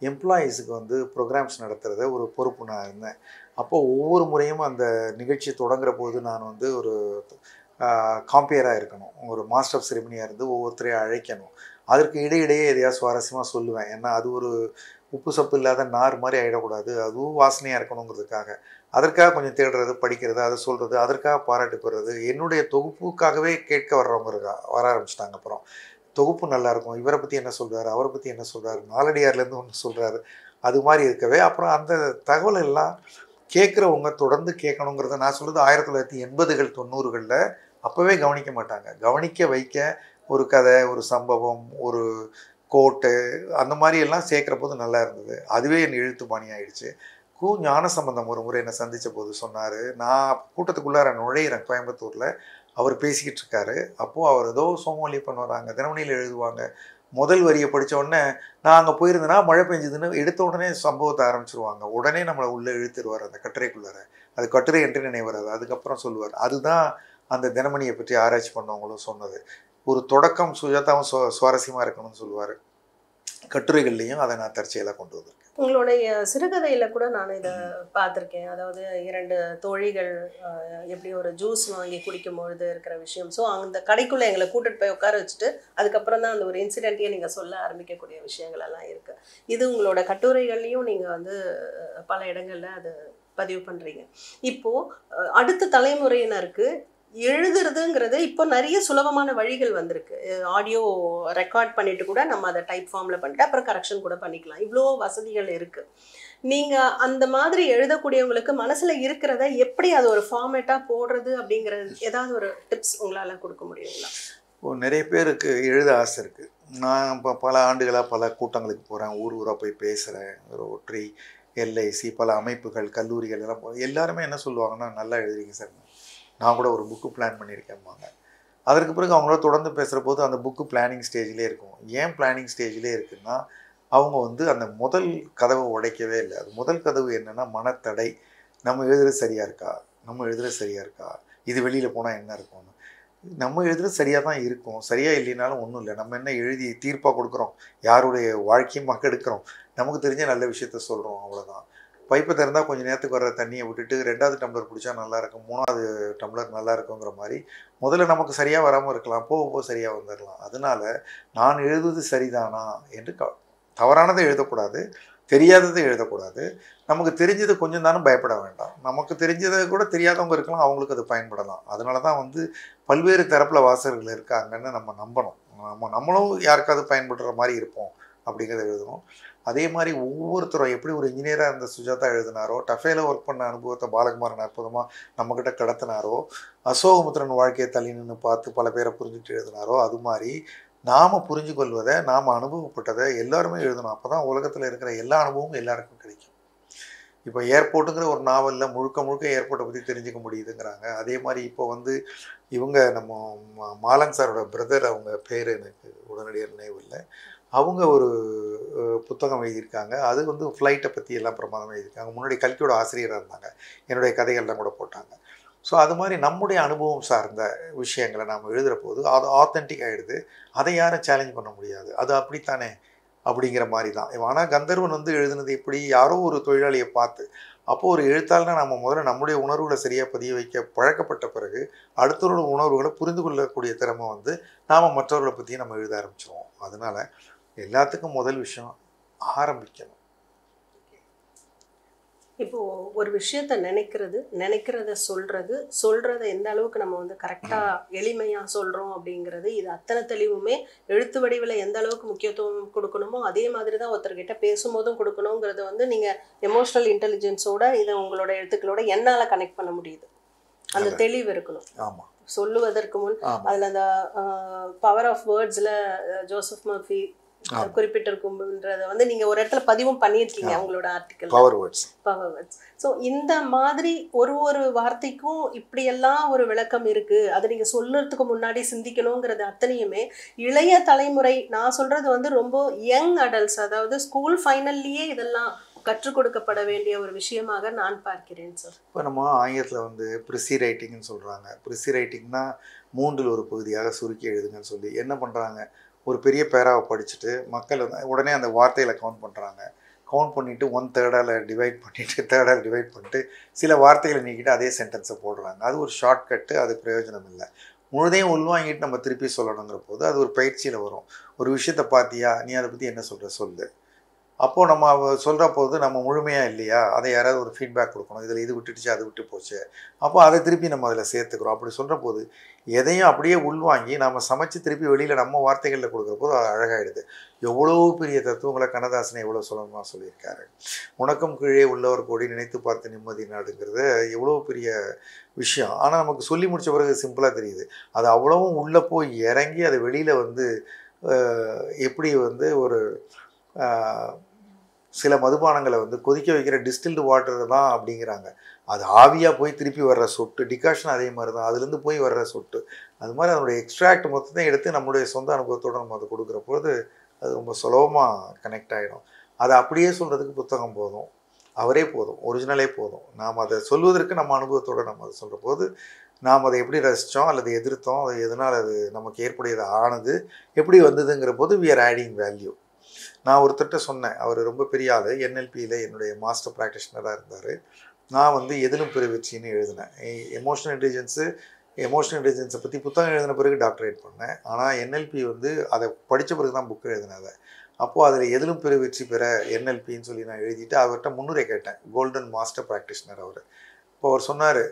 எம்ப்ளாயீஸுக்கு வந்து ப்ரோக்ராம்ஸ் நடத்துகிறத ஒரு பொறுப்பு நான் இருந்தேன். அப்போது ஒவ்வொரு முறையும் அந்த நிகழ்ச்சி தொடங்குற போது நான் வந்து ஒரு காம்பியராக இருக்கணும். ஒரு மாஸ்டர் ஆஃப் செரிமனியாக இருந்து ஒவ்வொருத்தரையும் அழைக்கணும். அதற்கு இடையிடையே எதையாவது சுவாரஸ்யமாக சொல்லுவேன். ஏன்னா அது ஒரு உப்பு சப்பு இல்லாத நார் மாதிரி ஆகிடக்கூடாது, அதுவும் வாசனையாக இருக்கணுங்கிறதுக்காக. அதற்காக கொஞ்சம் தேடுறது, படிக்கிறது, அதை சொல்கிறது, அதற்காக பாராட்டு பெறுறது. என்னுடைய தொகுப்புக்காகவே கேட்க வர்றவங்க வர ஆரம்பிச்சிட்டாங்க. அப்புறம் தொகுப்பு நல்லாயிருக்கும், இவரை பற்றி என்ன சொல்கிறாரு, அவரை பற்றி என்ன சொல்கிறாரு, நாலடியார்லேருந்து ஒன்று சொல்கிறாரு, அது மாதிரி இருக்கவே அப்புறம் அந்த தகவல் எல்லாம் கேட்குறவங்க தொடர்ந்து கேட்கணுங்கிறத நான் சொல்கிறது 1980கள் 90களில் அப்போவே கவனிக்க மாட்டாங்க. கவனிக்க வைக்க ஒரு கதை, ஒரு சம்பவம், ஒரு கோட்டு, அந்த மாதிரி எல்லாம் சேர்க்குற போது நல்லா இருந்தது. அதுவே என் எழுத்து பாணி ஆயிடுச்சு. ஞானசம்பந்தம் ஒரு முறை என்னை சந்தித்த போது சொன்னார், நான் கூட்டத்துக்குள்ளார நுழையிறேன் கோயம்புத்தூரில், அவர் பேசிக்கிட்டு இருக்காரு. அப்போது அவர் ஏதோ சோமாலியை பண்ணுவாங்க, தினமணியில் எழுதுவாங்க. முதல் வரியை படித்த உடனே நான் அங்கே போயிருந்தேன்னா மழை பெஞ்சதுன்னு எடுத்த உடனே சம்பவத்தை ஆரம்பிச்சிருவாங்க. உடனே நம்மளை உள்ளே இழுத்துருவார் அந்த கட்டுரைக்குள்ளார. அது கட்டுரை என்று நினைவராது, அதுக்கப்புறம் சொல்லுவார். அதுதான் அந்த தினமணியை பற்றி ஆராய்ச்சி பண்ணவங்களும் சொன்னது. ஒரு தொடக்கம் சுஜாதாவும் சுவாரஸ்யமாக இருக்கணும்னு சொல்லுவார். கட்டுரைகள்லையும் அதை நான் தற்செயலாக கொண்டு வந்திருக்கேன். உங்களுடைய சிறுகதையில கூட நான் இதை பார்த்துருக்கேன். அதாவது 2 தோழிகள் எப்படி ஒரு ஜூஸ் வாங்கி குடிக்கும் பொழுது இருக்கிற விஷயம். ஸோ அந்த கடைக்குள்ளே எங்களை கூட்டிட்டு போய் உட்கார வச்சுட்டு அதுக்கப்புறம் தான் அந்த ஒரு இன்சிடென்ட்டையே நீங்கள் சொல்ல ஆரம்பிக்கக்கூடிய விஷயங்கள் எல்லாம் இருக்குது. இது உங்களோட கட்டுரைகள்லையும் நீங்கள் வந்து பல இடங்களில் அது பதிவு பண்ணுறீங்க. இப்போது அடுத்த தலைமுறையினருக்கு எழுதுறதுங்கிறது இப்போ நிறைய சுலபமான வழிகள் வந்திருக்கு. ஆடியோ ரெக்கார்ட் பண்ணிட்டு கூட நம்ம அதை டைப் ஃபார்மில் பண்ணிட்டு அப்புறம் கரெக்ஷன் கூட பண்ணிக்கலாம். இவ்வளோ வசதிகள் இருக்குது. நீங்கள் அந்த மாதிரி எழுதக்கூடியவங்களுக்கு மனசில் இருக்கிறத எப்படி அது ஒரு ஃபார்மேட்டாக போடுறது அப்படிங்கிறது ஏதாவது ஒரு டிப்ஸ் உங்களால் கொடுக்க முடியுங்களா? நிறைய பேருக்கு எழுத ஆசை இருக்குது. நான் இப்போ பல ஆண்டுகளாக பல கூட்டங்களுக்கு போகிறேன், ஊர் ஊராக போய் பேசுகிறேன். ஒரு ஒற்றை எல்ஐசி பல அமைப்புகள், கல்லூரிகள் எல்லாம் எல்லாருமே என்ன சொல்லுவாங்கன்னா, நல்லா எழுதுறீங்க சார், நான் கூட ஒரு புக்கு பிளான் பண்ணியிருக்கேன்பாங்க. அதற்கு பிறகு அவங்களோட தொடர்ந்து பேசுகிற போது அந்த புக்கு பிளானிங் ஸ்டேஜ்லேயே இருக்கும். ஏன் பிளானிங் ஸ்டேஜ்லேயே இருக்குன்னா, அவங்க வந்து அந்த முதல் கதவை உடைக்கவே இல்லை. அது முதல் கதவு என்னென்னா மனத்தடை. நம்ம எழுதுறது சரியாக இருக்கா, நம்ம எழுதுறது சரியாக இருக்கா, இது வெளியில் போனால் என்ன இருக்கும்னு. நம்ம எழுதுறது சரியாக தான் இருக்கும், சரியாக இல்லைனாலும் ஒன்றும் இல்லை. நம்ம என்ன எழுதி தீர்ப்பாக கொடுக்குறோம், யாருடைய வாழ்க்கையும் மக்கெடுக்கிறோம், நமக்கு தெரிஞ்ச நல்ல விஷயத்த சொல்கிறோம், அவ்வளோதான். பைப்பை திறந்தால் கொஞ்சம் நேரத்துக்கு வர்ற தண்ணியை விட்டுட்டு 2வது டம்ளர் குடித்தா நல்லாயிருக்கும், 3வது டம்ளர் நல்லா இருக்குங்கிற மாதிரி முதல்ல நமக்கு சரியாக வராமல் இருக்கலாம், போக போக சரியாக வந்துடலாம். அதனால் நான் எழுதுவது சரிதானா என்று தவறானதை எழுதக்கூடாது, தெரியாததை எழுதக்கூடாது. நமக்கு தெரிஞ்சது கொஞ்சம் தானே பயப்பட வேண்டாம். நமக்கு தெரிஞ்சதை கூட தெரியாதவங்க இருக்கலாம், அவங்களுக்கு அது பயன்படலாம். அதனால தான் வந்து பல்வேறு தரப்பில் வாசகர்கள் இருக்காங்கன்னு நம்ம நம்பணும். நம்மளும் யாருக்காவது பயன்படுற மாதிரி இருப்போம் அப்படிங்கிறத எழுதணும். அதே மாதிரி ஒவ்வொருத்தரும் எப்படி ஒரு இன்ஜினியராக இருந்த சுஜாதா எழுதினாரோ, டஃபேல ஒர்க் பண்ண அனுபவத்தை பாலகுமாரன் அற்புதமாக நம்மக்கிட்ட கடத்தினாரோ, அசோகமுத்திரன் வாழ்க்கையை தள்ளி நின்று பார்த்து பல பேரை புரிஞ்சுட்டு எழுதினாரோ, அது மாதிரி நாம் புரிஞ்சு கொள்வதை, நாம் அனுபவப்பட்டதை எல்லாருமே எழுதணும். அப்போ தான் உலகத்தில் இருக்கிற எல்லா அனுபவமும் எல்லாருக்கும் கிடைக்கும். இப்போ ஏர்போர்ட்டுங்கிற ஒரு நாவலில் முழுக்க முழுக்க ஏர்போர்ட்டை பற்றி தெரிஞ்சுக்க முடியுதுங்கிறாங்க. அதே மாதிரி இப்போ வந்து இவங்க நம்ம மாலன் சாரோட பிரதர், அவங்க பேர் எனக்கு உடனடியாக நினைவில்லை, அவங்க ஒரு புத்தகம் எழுதியிருக்காங்க. அது வந்து ஃப்ளைட்டை பற்றி எல்லாம் பிரமாதமாக எழுதியிருக்காங்க. முன்னாடி கல்கியோட ஆசிரியராக இருந்தாங்க, என்னுடைய கதைகள்லாம் கூட போட்டாங்க. ஸோ அது மாதிரி நம்முடைய அனுபவம் சார்ந்த விஷயங்களை நாம் எழுதுகிற போது அது ஆத்தென்டிக் ஆகிடுது. அதை யாரும் சேலஞ்ச் பண்ண முடியாது, அது அப்படித்தானே அப்படிங்கிற மாதிரி தான். ஆனால் கந்தர்வன் வந்து எழுதுனது எப்படி, யாரோ ஒரு தொழிலாளியை பார்த்து. அப்போது ஒரு எழுத்தாளனா நம்ம முதல்ல நம்முடைய உணர்வுகளை சரியாக பதிய வைக்க பழக்கப்பட்ட பிறகு அடுத்தவரோட உணர்வுகளை புரிந்து கொள்ளக்கூடிய திறமை வந்து நாம் மற்றவர்களை பற்றியும் நம்ம எழுத ஆரம்பிச்சிடுவோம். அதனால் எல்லாத்துக்கும் முதல் விஷயம் ஆரம்பிக்கணும். இப்போது ஒரு விஷயத்த நினைக்கிறத சொல்கிறத எந்த அளவுக்கு நம்ம வந்து கரெக்டாக எளிமையாக சொல்கிறோம் அப்படிங்கிறது, இது அத்தனை தெளிவுமே எழுத்து வடிவில் எந்த அளவுக்கு முக்கியத்துவம் கொடுக்கணுமோ அதே மாதிரி தான் ஒருத்தர்கிட்ட பேசும்போதும் கொடுக்கணுங்கிறது வந்து நீங்கள் எமோஷ்னல் இன்டெலிஜென்ஸோட இதை உங்களோட எழுத்துக்களோட என்னால் கனெக்ட் பண்ண முடியுது. அந்த தெளிவு இருக்கணும். ஆமாம், சொல்லுவதற்கு முன் அதில் அந்த பவர் ஆஃப் வேர்ட்ஸில் ஜோசப் மர்ஃபி குறிப்பிட்டிருக்கும்ன்றத வந்து நீங்க ஒரு இடத்துல பதிவும் பண்ணியிருக்கீங்க உங்களோட article. Power words. Power words. So இந்த மாதிரி ஒரு ஒரு வார்த்தைக்கும் இப்படியெல்லாம் ஒரு விளக்கம் இருக்கு, அதை நீங்க சொல்றதுக்கு முன்னாடி சிந்திக்கணுங்கிறது அத்தனையுமே இளைய தலைமுறை, நான் சொல்றது வந்து ரொம்ப யங் அடல்ட்ஸ், அதாவது ஸ்கூல் ஃபைனல்லையே இதெல்லாம் கற்றுக் கொடுக்கப்பட வேண்டிய ஒரு விஷயமாக நான் பார்க்கிறேன் சார். இப்போ நம்ம ஆங்கிலத்தில் வந்து ப்ரிசி ரைட்டிங்னு சொல்கிறாங்க. ப்ரிசி ரைட்டிங்னா 3 ஒரு பகுதியாக சுருக்கி எழுதுங்கன்னு சொல்லி என்ன பண்ணுறாங்க, ஒரு பெரிய பேராவை படிச்சுட்டு மக்கள் வந்து உடனே அந்த வார்த்தையில் கவுண்ட் பண்ணுறாங்க. கவுண்ட் பண்ணிவிட்டு 1/3 டிவைட் பண்ணிவிட்டு 3 டிவைட் பண்ணிட்டு சில வார்த்தைகளை நீக்கிட்டு அதே சென்டென்ஸை போடுறாங்க. அது ஒரு ஷார்ட்கட்டு, அது பிரயோஜனம் இல்லை. முழுதையும் உள்வாங்கிட்டு நம்ம திருப்பி சொல்லணுங்கிற போது அது ஒரு பயிற்சியில் வரும். ஒரு விஷயத்தை பார்த்தியா, நீ அதை பற்றி என்ன சொல்கிற சொல்லு. அப்போது நம்ம சொல்கிற போது நம்ம முழுமையாக இல்லையா, அதை யாராவது ஒரு ஃபீட்பேக் கொடுக்கணும், இதில் இது விட்டுடுச்சு அது விட்டு போச்சு, அப்போ அதை திருப்பி நம்ம அதில் சேர்த்துக்கிறோம். அப்படி சொல்கிற போது எதையும் அப்படியே உள்வாங்கி நம்ம சமைச்சு திருப்பி வெளியில் நம்ம வார்த்தைகளில் கொடுக்குற போது அது அழகாயிடுது. எவ்வளோ பெரிய தத்துவங்களை கண்ணதாசனை எவ்வளோ சுலபமாக சொல்லியிருக்காரு. உனக்கும் கீழே உள்ளவர் கோடி நினைத்து பார்த்து நிம்மதி நாடுங்கிறது எவ்வளோ பெரிய விஷயம். ஆனால் நமக்கு சொல்லி முடித்த பிறகு சிம்பிளாக தெரியுது. அது அவ்வளவும் உள்ளே போய் இறங்கி அதை வெளியில் வந்து எப்படி வந்து ஒரு சில மதுபானங்களை வந்து கொதிக்க வைக்கிற டிஸ்டில்டு வாட்டர் தான் அப்படிங்கிறாங்க. அது ஆவியாக போய் திருப்பி வர்ற சொட்டு, டிகாஷன் அதே மாதிரி தான், அதுலேருந்து போய் வர்ற சொட்டு. அது மாதிரி அதனுடைய எக்ஸ்ட்ராக்ட் மொத்தத்தையும் எடுத்து நம்மளுடைய சொந்த அனுபவத்தோடு நம்ம அதை கொடுக்குற போது அது ரொம்ப சுலபமாக கனெக்ட் ஆகிடும். அதை அப்படியே சொல்கிறதுக்கு புத்தகம் போதும், அவரே போதும், ஒரிஜினலே போதும். நாம் அதை சொல்வதற்கு நம்ம அனுபவத்தோடு நம்ம அதை சொல்கிற போது நாம் அதை எப்படி ரசித்தோம் அல்லது எதிர்த்தோம், அது எதனால் அது நமக்கு ஏற்புடையது ஆனது, எப்படி வந்ததுங்கிற போது வி ஆர் ஆடிங் வேல்யூ. நான் ஒருத்தர்கிட்ட சொன்னேன், அவர் ரொம்ப பெரிய ஆள், என்எல்பியில் என்னுடைய மாஸ்டர் ப்ராக்டிஷனராக இருந்தார். நான் வந்து எதிலும் பெருவெற்றின்னு எழுதினேன். எமோஷனல் இன்டெலிஜென்ஸை பற்றி புத்தகம் எழுதின பிறகு டாக்டரேட் பண்ணேன். ஆனால் என்எல்பி வந்து அதை படித்த பிறகு தான் புக்கு எழுதினேன். அப்போது அதில் எதிலும் பெருவெற்றி பெற என்எல்பின்னு சொல்லி நான் எழுதிட்டு அவர்கிட்ட முன்னுரை கேட்டேன். கோல்டன் மாஸ்டர் ப்ராக்டிஷனர் அவர். இப்போ அவர் சொன்னார்,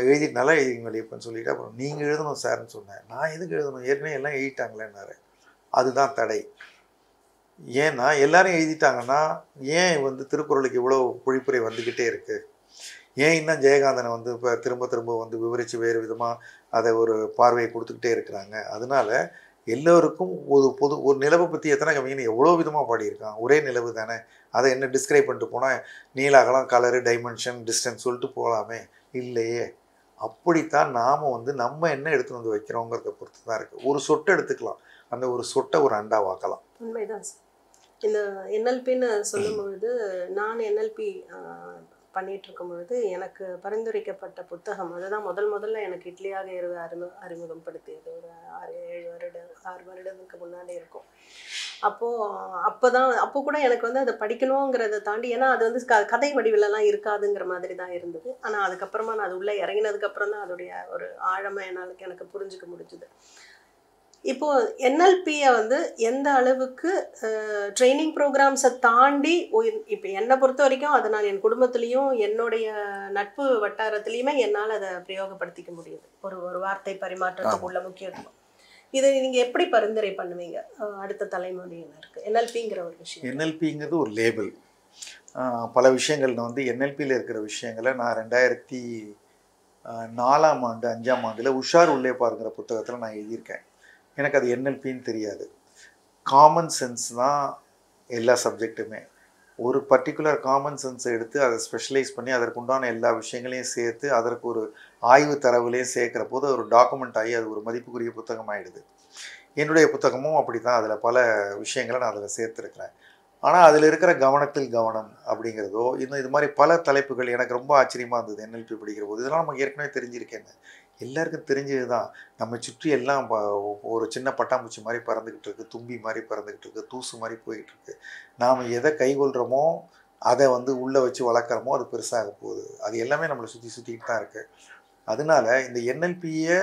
எழுதிட்டு நல்லா எழுதிங்க வெளியப்பன்னு சொல்லிவிட்டு, அப்புறம் நீங்கள் எழுதணும் சார்ன்னு சொன்னேன். நான் எதுக்கு எழுதணும், ஏற்கனவே எல்லாம் எழுதிட்டாங்களேன்னாரு. அதுதான் தடை. ஏன்னா எல்லாரும் எழுதிட்டாங்கன்னா ஏன் வந்து திருக்குறளுக்கு இவ்வளோ பொழிப்புரை வந்துக்கிட்டே இருக்குது, ஏன் இன்னும் ஜெயகாந்தனை வந்து இப்போ திரும்ப திரும்ப வந்து விவரித்து வேறு விதமாக அதை ஒரு பார்வையை கொடுத்துக்கிட்டே இருக்கிறாங்க. அதனால் எல்லோருக்கும் ஒரு நிலவை பற்றி எத்தனை கவிஞன் எவ்வளோ விதமாக பாடியிருக்கான், ஒரே நிலவு தானே, அதை என்ன டிஸ்கிரைப் பண்ணிட்டு போனால் நீல அகலம் கலரு டைமென்ஷன் டிஸ்டன்ஸ் சொல்லிட்டு போகலாமே, இல்லையே. அப்படித்தான் நாம் வந்து நம்ம என்ன எடுத்துகிட்டு வந்து வைக்கிறோங்கிறத பொறுத்து தான் இருக்குது. ஒரு சொட்டை எடுத்துக்கலாம், அந்த ஒரு சொட்டை ஒரு அண்டாவாக்கலாம். உண்மைதான் சார். இந்த என்எல்பின்னு சொல்லும் பொழுது, நான் என்எல்பி பண்ணிகிட்டு இருக்கும் பொழுது எனக்கு பரிந்துரைக்கப்பட்ட புத்தகம், அதுதான் முதல்ல எனக்கு இட்லியாக அறிமுகப்படுத்தியது. ஒரு 6 வருடத்துக்கு முன்னாடி இருக்கும். அப்போ கூட எனக்கு வந்து அதை படிக்கணுங்கிறத தாண்டி, ஏன்னா அது வந்து கதை வடிவிலலாம் இருக்காதுங்கிற மாதிரி தான் இருந்தது. ஆனால் அதுக்கப்புறமா நான் அது உள்ளே இறங்கினதுக்கப்புறம் தான் அதோடைய ஒரு ஆழமை எனக்கு புரிஞ்சுக்க முடிஞ்சுது. இப்போது என்எல்பியை வந்து எந்த அளவுக்கு ட்ரைனிங் ப்ரோக்ராம்ஸை தாண்டி, இப்போ என்னை பொறுத்த வரைக்கும் அதை நான் என் குடும்பத்துலேயும் என்னுடைய நட்பு வட்டாரத்துலேயுமே என்னால் அதை பிரயோகப்படுத்திக்க முடியுது. ஒரு வார்த்தை பரிமாற்றத்துக்கு உள்ள முக்கியத்துவம் இதை நீங்கள் எப்படி பரிந்துரை பண்ணுவீங்க அடுத்த தலைமுறையினருக்கு, என்எல்பிங்கிற ஒரு விஷயம்? என்எல்பிங்கிறது ஒரு லேபிள். பல விஷயங்கள் வந்து என்எல்பியில் இருக்கிற விஷயங்களை நான் 2004ஆம் ஆண்டு 5ஆம் ஆண்டில் உஷார் உள்ளே பாருங்கிற புத்தகத்தில் நான் எழுதியிருக்கேன். எனக்கு அது என்எல்பின்னு தெரியாது. காமன் சென்ஸ் தான் எல்லா சப்ஜெக்ட்டுமே. ஒரு பர்டிகுலர் காமன் சென்ஸை எடுத்து அதை ஸ்பெஷலைஸ் பண்ணி அதற்குண்டான எல்லா விஷயங்களையும் சேர்த்து அதற்கு ஒரு ஆய்வு தரவுலையும் சேர்க்குற போது ஒரு டாக்குமெண்ட் ஆகி அது ஒரு மதிப்புக்குரிய புத்தகம் ஆகிடுது. என்னுடைய புத்தகமும் அப்படி தான். அதில் பல விஷயங்களை நான் அதில் சேர்த்துருக்கிறேன். ஆனால் அதில் இருக்கிற கவனத்தில் கவனம் அப்படிங்கிறதோ இன்னும் இது மாதிரி பல தலைப்புகள் எனக்கு ரொம்ப ஆச்சரியமாக இருந்தது என்எல்பி படிக்கிற போது. இதெல்லாம் நமக்கு ஏற்கனவே தெரிஞ்சிருக்கேன்னு, எல்லாருக்கும் தெரிஞ்சது தான். நம்ம சுற்றி எல்லாம் ஒரு சின்ன பட்டாம்பூச்சி மாதிரி பறந்துக்கிட்டு இருக்குது, தும்பி மாதிரி பறந்துக்கிட்டு இருக்குது, தூசு மாதிரி போயிட்டு இருக்கு. நாம் எதை கைகொள்கிறோமோ அதை வந்து உள்ளே வச்சு வளர்க்குறோமோ அது பெருசாக போகுது. அது எல்லாமே நம்மளை சுற்றிக்கிட்டு தான் இருக்குது. அதனால இந்த என்எல்பியை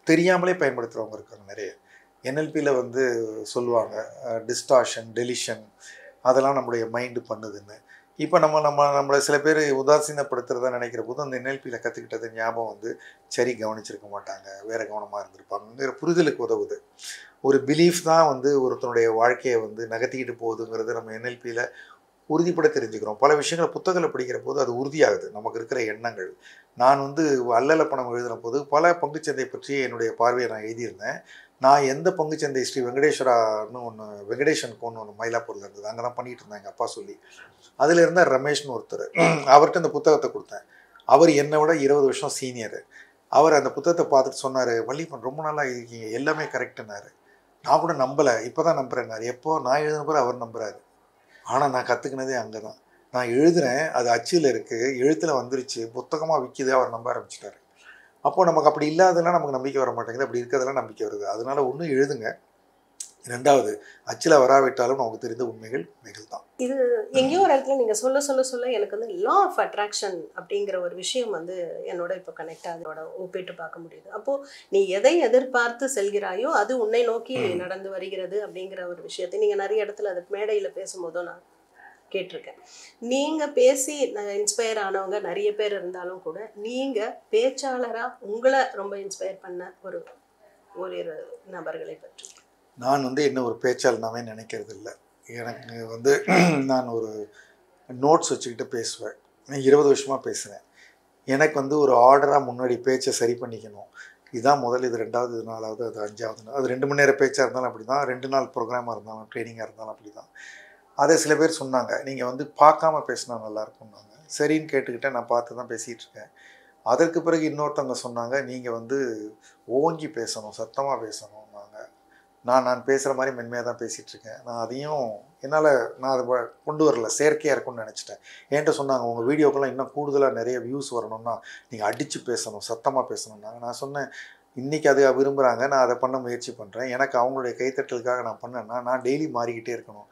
தெரியாமலே பயன்படுத்துகிறவங்க இருக்காங்க நிறைய. என்எல்பியில் வந்து சொல்லுவாங்க டிஸ்டார்ஷன், டெலிஷன், அதெல்லாம் நம்முடைய மைண்டு பண்ணுதுன்னு. இப்போ நம்மளை சில பேர் உதாசீனப்படுத்துறதா நினைக்கிற போது அந்த என்எல்பியில் கற்றுக்கிட்டது ஞாபகம் வந்து சரி கவனிச்சிருக்க மாட்டாங்க, வேறு கவனமாக இருந்திருப்பாங்கிற புரிதலுக்கு உதவுது. ஒரு பிலீஃப் தான் வந்து ஒருத்தனுடைய வாழ்க்கையை வந்து நகர்த்திக்கிட்டு போகுதுங்கிறது நம்ம என்எல்பியில் உறுதிப்பட தெரிஞ்சுக்கிறோம். பல விஷயங்களை புத்தகங்களை படிக்கிற போது அது உறுதியாகுது நமக்கு இருக்கிற எண்ணங்கள். நான் வந்து அல்லல பணம் எழுதின போது பல பங்குச்சந்தை பற்றி என்னுடைய பார்வையை நான் எழுதியிருந்தேன். நான் எந்த பங்குச்சந்தை ஸ்ரீ வெங்கடேஸ்வரான்னு ஒன்று வெங்கடேஷன் கோன்னு ஒன்று மயிலாப்பூரில் இருந்தது, அங்கே தான் பண்ணிகிட்டு இருந்தேன் எங்கள் அப்பா சொல்லி. அதில் இருந்தால் ரமேஷ்னு ஒருத்தர், அவர்கிட்ட இந்த புத்தகத்தை கொடுத்தேன். அவர் என்னை விட 20 வருஷம் சீனியர். அவர் அந்த புத்தகத்தை பார்த்துட்டு சொன்னார், வள்ளியப்பன் ரொம்ப நாளாக இருக்கீங்க, எல்லாமே கரெக்டுனாரு. நான் கூட நம்பலை, இப்போ தான் நம்புறேன்னாரு. எப்போ நான் எழுதின பிறகு அவர் நம்புறாரு. ஆனால் நான் கற்றுக்கினதே அங்கே தான். நான் எழுதுகிறேன், அது அச்சில் இருக்குது, எழுத்தில் வந்துருச்சு, புத்தகமாக விற்கிது, அவர் நம்ப ஆரம்பிச்சிட்டாரு. அப்போது நமக்கு அப்படி இல்லாதெல்லாம் நமக்கு நம்பிக்கை வர மாட்டேங்குது, அப்படி இருக்கிறதெல்லாம் நம்பிக்கை வருது. அதனால ஒன்று எழுதுங்க, ரெண்டாவது அச்சில் வராவிட்டாலும் நமக்கு தெரிந்த உண்மைகள் உண்மைகள் தான். இது எங்கேயோ ஒரு இடத்துல நீங்கள் சொல்ல சொல்ல சொல்ல எனக்கு வந்து லா ஆஃப் அட்ராக்ஷன் அப்படிங்கிற ஒரு விஷயம் வந்து என்னோட இப்போ கனெக்ட் அதோட ஒப்பிட்டு பார்க்க முடியுது. அப்போது நீ எதை எதிர்பார்த்து செல்கிறாயோ அது உன்னை நோக்கி நடந்து வருகிறது அப்படிங்கிற ஒரு விஷயத்தை நீங்கள் நிறைய இடத்துல அதுக்கு மேடையில் பேசும்போதும் நான் கேட்டிருக்கேன். நீங்கள் பேசி இன்ஸ்பயர் ஆனவங்க நிறைய பேர் இருந்தாலும் கூட நீங்கள் பேச்சாளராக உங்களை ரொம்ப இன்ஸ்பயர் பண்ண ஒரு நபர்களை பற்றி. நான் வந்து என்ன ஒரு பேச்சாளனாவே நினைக்கிறது இல்லை. எனக்கு வந்து நான் ஒரு நோட்ஸ் வச்சுக்கிட்டு பேசுவேன். 20 வருஷமாக பேசுகிறேன். எனக்கு வந்து ஒரு ஆர்டராக முன்னாடி பேச்சை சரி பண்ணிக்கணும். இதுதான் முதல், இது 2வது, இது 4வது, அது 5வது. அது 2 மணி நேரம் பேச்சாக இருந்தாலும் அப்படி தான், 2 நாள் ப்ரோக்ராமாக இருந்தாலும் ட்ரைனிங்காக இருந்தாலும் அப்படி தான். அதை சில பேர் சொன்னாங்க, நீங்கள் வந்து பார்க்காம பேசினா நல்லாயிருக்கும்னாங்க. சரின்னு கேட்டுக்கிட்டேன், நான் பார்த்து தான் பேசிகிட்டு இருக்கேன். அதற்கு பிறகு இன்னொருத்தவங்க சொன்னாங்க, நீங்கள் வந்து ஓங்கி பேசணும், சத்தமாக பேசணும்னாங்க. நான் பேசுகிற மாதிரி மென்மையாக தான் பேசிகிட்ருக்கேன். நான் அதையும் என்னால் அதை கொண்டு வரல, செயற்கையாக இருக்கும்னு நினச்சிட்டேன். என்கிட்ட சொன்னாங்க, உங்கள் வீடியோக்கெல்லாம் இன்னும் கூடுதலாக நிறைய வியூஸ் வரணும்னா நீங்கள் அடித்து பேசணும், சத்தமாக பேசணுன்னாங்க. நான் சொன்னேன், இன்றைக்கி அது விரும்புகிறாங்க, நான் அதை பண்ண முயற்சி பண்ணுறேன். எனக்கு அவங்களுடைய கைத்தட்டலுக்காக நான் பண்ணேன்னா நான் டெய்லி மாறிக்கிட்டே இருக்கணும்.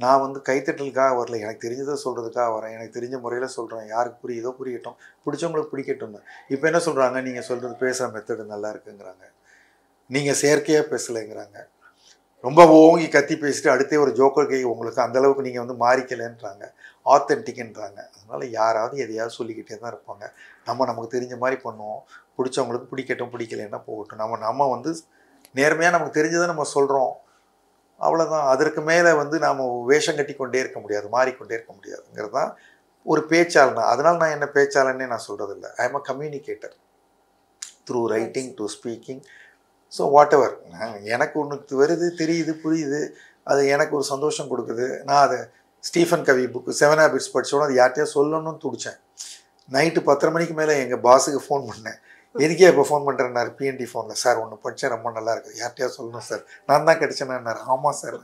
நான் வந்து கைத்தட்டலுக்காக வரல, எனக்கு தெரிஞ்சதை சொல்கிறதுக்காக வரேன். எனக்கு தெரிஞ்ச முறையில் சொல்கிறேன், யாருக்கு புரியுதோ புரியட்டும், பிடிச்சவங்களுக்கு பிடிக்கட்டும்னு. இப்போ என்ன சொல்கிறாங்க, நீங்கள் சொல்கிறது பேசுகிற மெத்தடு நல்லா இருக்குங்கிறாங்க, நீங்கள் செயற்கையாக பேசலைங்கிறாங்க, ரொம்ப ஓங்கி கத்தி பேசிட்டு அடுத்தே ஒரு ஜோக்கர் கை உங்களுக்கு அந்தளவுக்கு நீங்கள் வந்து மாறிக்கலைன்றாங்க, ஆத்தென்டிக்ன்றாங்க. அதனால் யாராவது எதையாவது சொல்லிக்கிட்டே தான் இருப்பாங்க. நமக்கு தெரிஞ்ச மாதிரி பண்ணுவோம், பிடிச்சவங்களுக்கு பிடிக்கட்டும், பிடிக்கலைன்னா போகட்டும். நம்ம வந்து நேர்மையாக நமக்கு தெரிஞ்சதை நம்ம சொல்கிறோம், அவ்வளோதான். அதற்கு மேலே வந்து நாம் வேஷம் கட்டி கொண்டே இருக்க முடியாது, மாறிக்கொண்டே இருக்க முடியாதுங்கிறது தான் ஒரு பேச்சாளனா. அதனால் நான் என்ன பேச்சாளன்னே நான் சொல்கிறதில்ல. I am a communicator through writing to speaking. So whatever, எனக்கு ஒன்று வருது, தெரியுது, புரியுது, அது எனக்கு ஒரு சந்தோஷம் கொடுக்குது. நான் அதை ஸ்டீஃபன் கவி புக்கு 7 ஹேபிட்ஸ் படித்தோன்னு அது யார்கிட்டயா சொல்லணும்னு துடித்தேன். நைட்டு 10:30 மணிக்கு மேலே எங்கள் பாஸுக்கு ஃபோன் பண்ணேன். எதுக்கே இப்போ ஃபோன் பண்ணுறேன்னாரு, பிஎன்டி ஃபோனில். சார் ஒன்று படித்தேன், ரொம்ப நல்லா இருக்குது, யார்கிட்டயா சொல்லணும் சார். நான் தான் கிடைச்சேன்னாரு. ஆமாம் சார்.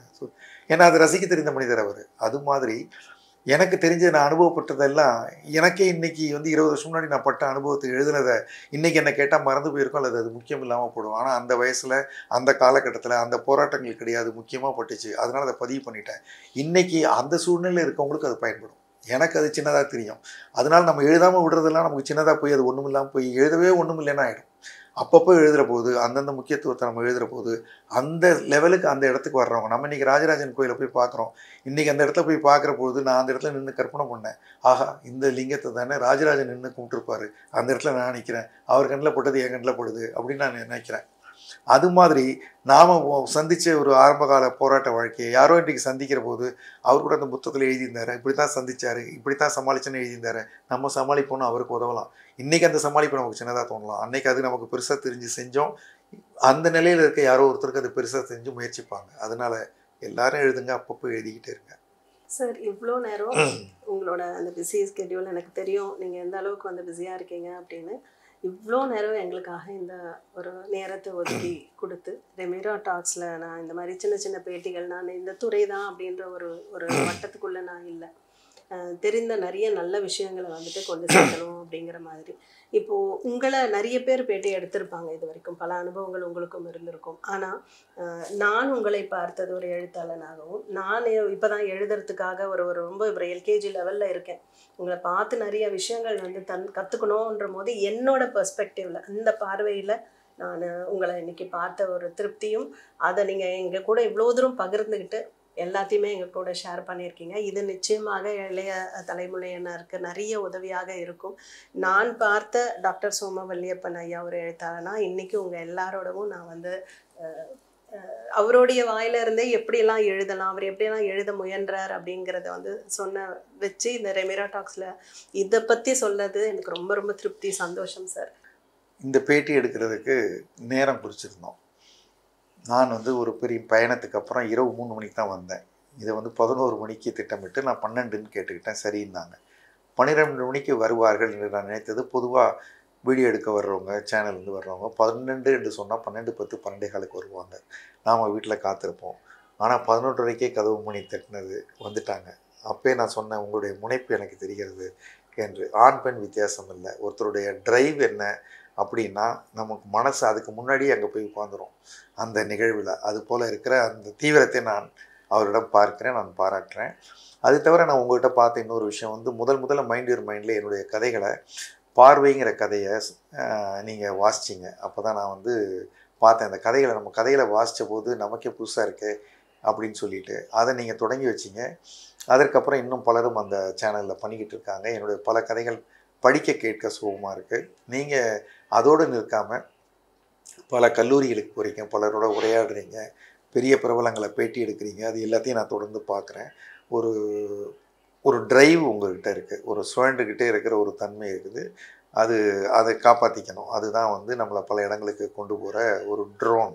ஏன்னா அது ரசிக்க தெரிந்த மனிதர் அவர். அது மாதிரி எனக்கு தெரிஞ்ச நான் அனுபவப்பட்டதெல்லாம் எனக்கே இன்றைக்கி வந்து 20 வருஷம் முன்னாடி நான் பட்ட அனுபவத்தை எழுதுனதை இன்றைக்கி என்னை கேட்டால் மறந்து போயிருக்கோம், அல்லது அது முக்கியம் இல்லாமல் போடும். ஆனால் அந்த வயசில், அந்த காலகட்டத்தில் அந்த போராட்டங்கள் கிடையாது, முக்கியமாக பட்டுச்சு. அதனால் அதை பதிவு பண்ணிட்டேன். இன்றைக்கி அந்த சூழ்நிலையில் இருக்கவங்களுக்கு அது பயன்படும். எனக்கு அது சின்னதாக தெரியும். அதனால் நம்ம எழுதாமல் விடுறதெல்லாம் நமக்கு சின்னதாக போய் அது ஒன்றும் இல்லாமல் போய் எழுதவே ஒன்றும் இல்லைன்னா ஆகிடும். அப்பப்போ எழுதுகிற போது, அந்தந்த முக்கியத்துவத்தை நம்ம எழுதுகிற போது, அந்த லெவலுக்கு அந்த இடத்துக்கு வர்றவங்க, நம்ம இன்றைக்கி ராஜராஜன் கோயிலை போய் பார்க்குறோம். இன்றைக்கி அந்த இடத்துல போய் பார்க்குற பொழுது நான் அந்த இடத்துல நின்று கற்பனை பண்ணேன், ஆஹா இந்த லிங்கத்தை தானே ராஜராஜன் நின்று கும்பிட்டுருப்பார், அந்த இடத்துல நான் நினைக்கிறேன், அவர் கண்ணில் போட்டது என் கண்ணில் படுது அப்படின்னு நான் நினைக்கிறேன். அது மாதிரி நாம் சந்தித்த ஒரு ஆரம்பகால போராட்ட வாழ்க்கையை யாரோ இன்றைக்கு சந்திக்கிற போது, அவர் கூட அந்த புத்தகத்தில் எழுதியிருந்தார், இப்படி தான் சந்தித்தார், இப்படி தான் சமாளிச்சுன்னு எழுதியிருந்தார், நம்ம சமாளிப்போன்னு அவருக்கு உதவலாம். இன்றைக்கி அந்த சமாளிப்பு நமக்கு சின்னதாக தோணலாம், அன்றைக்கி அது நமக்கு பெருசாக தெரிஞ்சு செஞ்சோம். அந்த நிலையில் இருக்க யாரோ ஒருத்தருக்கு அது பெருசாக செஞ்சு முயற்சிப்பாங்க. அதனால் எல்லாரும் எழுதுங்க, அப்பப்போ எழுதிக்கிட்டே இருங்க. சார், இவ்வளோ நேரம் உங்களோட அந்த பிஸி ஸ்கெட்யூல் எனக்கு தெரியும், நீங்கள் எந்த அளவுக்கு வந்து பிஸியாக இருக்கீங்க அப்படின்னு. இவ்வளோ நேரம் எங்களுக்காக இந்த ஒரு நேரத்தை ஒதுக்கி கொடுத்து, ரெமிரா டாக்ஸில் நான் இந்த மாதிரி சின்ன சின்ன பேட்டிகள், நான் இந்த துறை தான் அப்படின்ற ஒரு வட்டத்துக்குள்ளே நான் இல்லை, தெரிந்த நிறைய நல்ல விஷயங்களை வந்துட்டு கொண்டு சேர்க்கணும் அப்படிங்கிற மாதிரி. இப்போது உங்களை நிறைய பேர் பேட்டி எடுத்திருப்பாங்க இது வரைக்கும், பல அனுபவங்கள் உங்களுக்கும் இருந்திருக்கும். ஆனால் நான் உங்களை பார்த்தது ஒரு எழுத்தாளனாகவும், நான் இப்போ தான் எழுதுறதுக்காக ஒரு ரொம்ப ஒரு எல்கேஜி லெவலில் இருக்கேன். உங்களை பார்த்து நிறைய விஷயங்கள் வந்து கற்றுக்கணுன்ற போது என்னோட பெர்ஸ்பெக்டிவில், அந்த பார்வையில் நான் உங்களை இன்றைக்கி பார்த்த ஒரு திருப்தியும், அதை நீங்கள் எங்கள் கூட இவ்வளோ தூரம் பகிர்ந்துக்கிட்டு எல்லாத்தையுமே எங்கள் கூட ஷேர் பண்ணியிருக்கீங்க. இது நிச்சயமாக இளைய தலைமுறையினருக்கு நிறைய உதவியாக இருக்கும். நான் பார்த்த டாக்டர் சோம வள்ளியப்பன் ஐயா ஒரு எழுத்தாளனா இன்றைக்கி உங்கள் எல்லாரோடவும் நான் வந்து அவருடைய வாயிலிருந்தே எப்படியெல்லாம் எழுதலாம், அவர் எப்படியெல்லாம் எழுத முயன்றார் அப்படிங்கிறத வந்து வச்சு இந்த ரெமிரா டாக்ஸில் இதை பற்றி சொன்னது எனக்கு ரொம்ப ரொம்ப திருப்தி, சந்தோஷம் சார். இந்த பேட்டி எடுக்கிறதுக்கு நேரம் குறிச்சிருந்தோம். நான் வந்து ஒரு பெரிய பயணத்துக்கு அப்புறம் இரவு 3 மணிக்கு தான் வந்தேன். இத வந்து 11 மணிக்கு திட்டமிட்டு நான் 12ன்னு கேட்டுக்கிட்டேன். சரின்னாங்க. 12 மணிக்கு வருவார்கள் என்று நான் நினைத்தது. பொதுவா வீடியோ எடுக்க வர்றவங்க, சேனல்லேருந்து வர்றவங்க 12 என்று சொன்னா 12:10, 12:15க்கு வருவாங்க. நாம வீட்ல காத்திருப்போம். ஆனா 11:30க்கே கதவு மணி தட்டினது. வந்துட்டாங்க. அப்பயே நான் சொன்னேன், "உங்களுடைய முனைப்பு எனக்கு தெரிகிறது" என்று. ஆண், பெண் வித்தியாசம் இல்ல. ஒருத்தருடைய டிரைவ் என்ன அப்படின்னா, நமக்கு மனசு அதுக்கு முன்னாடியே அங்க போய் உட்காந்துரும். அந்த நிகழ்வுல. அதுபோல இருக்கிற அந்த தீவிரத்தை நான் அவரிடம் பார்க்கிறேன். நான் பாராட்டுறேன். அது தவிர நான் உங்ககிட்ட பார்த்த இன்னொரு விஷயம் வந்து முதல்ல மைண்ட் யுவர் மைண்ட்ல என்னுடைய கதைகள பார்வைங்கிற கதைய நீங்க வாசிச்சீங்க. அப்பதான் நான் வந்து பார்த்தேன். அந்த கதைகள நம்ம கதைகள வாசிச்சபோது நமக்கே புதுசா இருக்கே! அப்படின்னு சொல்லிட்டு, அத நீங்க தொடங்கி வச்சீங்க. அதற்கப்புறம் இன்னும் பலரும் அந்த சேனல்ல பண்ணிக்கிட்டு இருக்காங்க. என்னுடைய பல கதைகள் படிக்க கேட்க சுகமா இருக்கு. நீங்க அதோடு நிற்காம பல கல்லூரிகளுக்கு போறீங்க, பலரோட உரையாடுறீங்க, பெரிய பிரபலங்கள பேட்டி எடுக்கிறீங்க. அது எல்லாத்தையும் நான் தொடர்ந்து பார்க்குறேன். ஒரு ஒரு டிரைவ் உங்ககிட்ட இருக்கு. ஒரு சுழன்றுகிட்டே இருக்கிற ஒரு தன்மை இருக்குது. அது அத காப்பாத்திக்கணும். அதுதான் வந்து நம்மள பல இடங்களுக்கு கொண்டு போற ஒரு ட்ரோன்.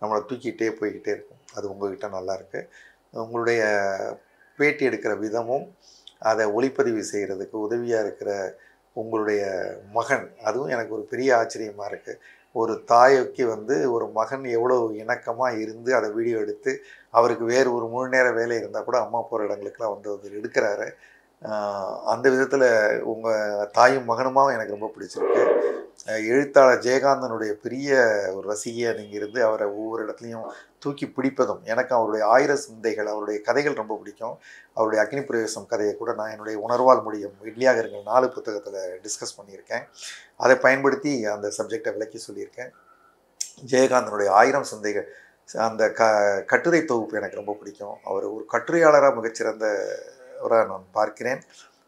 நம்மள தூக்கிட்டே போய்க்கிட்டே இருக்கும். அது உங்ககிட்ட நல்லா இருக்கு. உங்களுடைய பேட்டி எடுக்கிற விதமும், அத ஒளிப்பதிவு செய்றதுக்கு உதவியா இருக்கிற உங்களுடைய மகன், அதுவும் எனக்கு ஒரு பெரிய ஆச்சரியமா இருக்கு. ஒரு தாய்க்கு வந்து ஒரு மகன் எவ்வளவு இணக்கமா இருந்து அத வீடியோ எடுத்து, அவருக்கு வேறு ஒரு முழு நேர வேலை இருந்தா கூட அம்மா போற இடங்களுக்கெல்லாம் வந்து அவரு எடுக்குறாரு. அ அந்த விதத்தில உங்க தாயும் மகனுமாவும் எனக்கு ரொம்ப பிடிச்சிருக்கு. எழுத்தாளர் ஜெயகாந்தனுடைய பெரிய ஒரு ரசிகையா நீங்க இருந்து அவர ஒவ்வொரு இடத்துலயும் தூக்கி பிடிப்பதும், எனக்கு அவருடைய ஆயிர சிந்தைகள், அவருடைய கதைகள் ரொம்ப பிடிக்கும். அவருடைய அக்னி பிரவேசம் கதைய கூட நான் என்னுடைய உணர்வால் முடியும் வெள்ளியாக இருங்கள் 4 புத்தகத்தில டிஸ்கஸ் பண்ணியிருக்கேன். அதை பயன்படுத்தி அந்த சப்ஜெக்ட்ட விளக்கி சொல்லியிருக்கேன். ஜெயகாந்தனுடைய 1000 சிந்தைகள் அந்த கட்டுரை தொகுப்பு எனக்கு ரொம்ப பிடிக்கும். அவர் ஒரு கட்டுரையாளரா மிகச்சிறந்தவரா நான் பார்க்கிறேன்.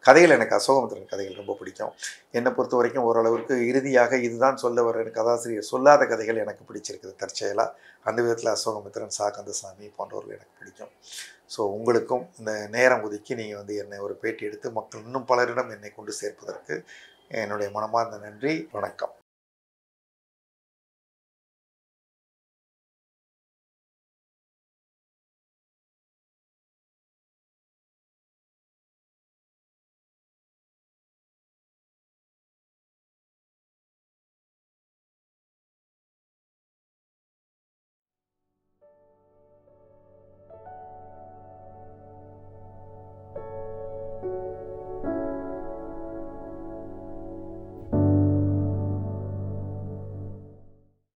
கதைகள் எனக்கு அசோகமித்திரன் கதைகள் ரொம்ப பிடிக்கும். என்ன பொறுத்தவரைக்கும் ஓரளவிற்கு இறுதியாக இதுதான் சொல்ல வர்றேன்னு கதாசிரியர் சொல்லாத கதைகள் எனக்கு பிடிச்சிருக்குது தற்செயலா. அந்த விதத்தில அசோகமித்திரன், சா. கந்தசாமி போன்றவர்கள் எனக்கு பிடிக்கும். ஸோ உங்களுக்கும் இந்த நேரம் ஒதுக்கி நீங்க வந்து என்னை ஒரு பேட்டி எடுத்து மக்கள் இன்னும் பலரிடம் என்னை கொண்டு சேர்ப்பதற்கு என்னுடைய மனமார்ந்த நன்றி. வணக்கம்.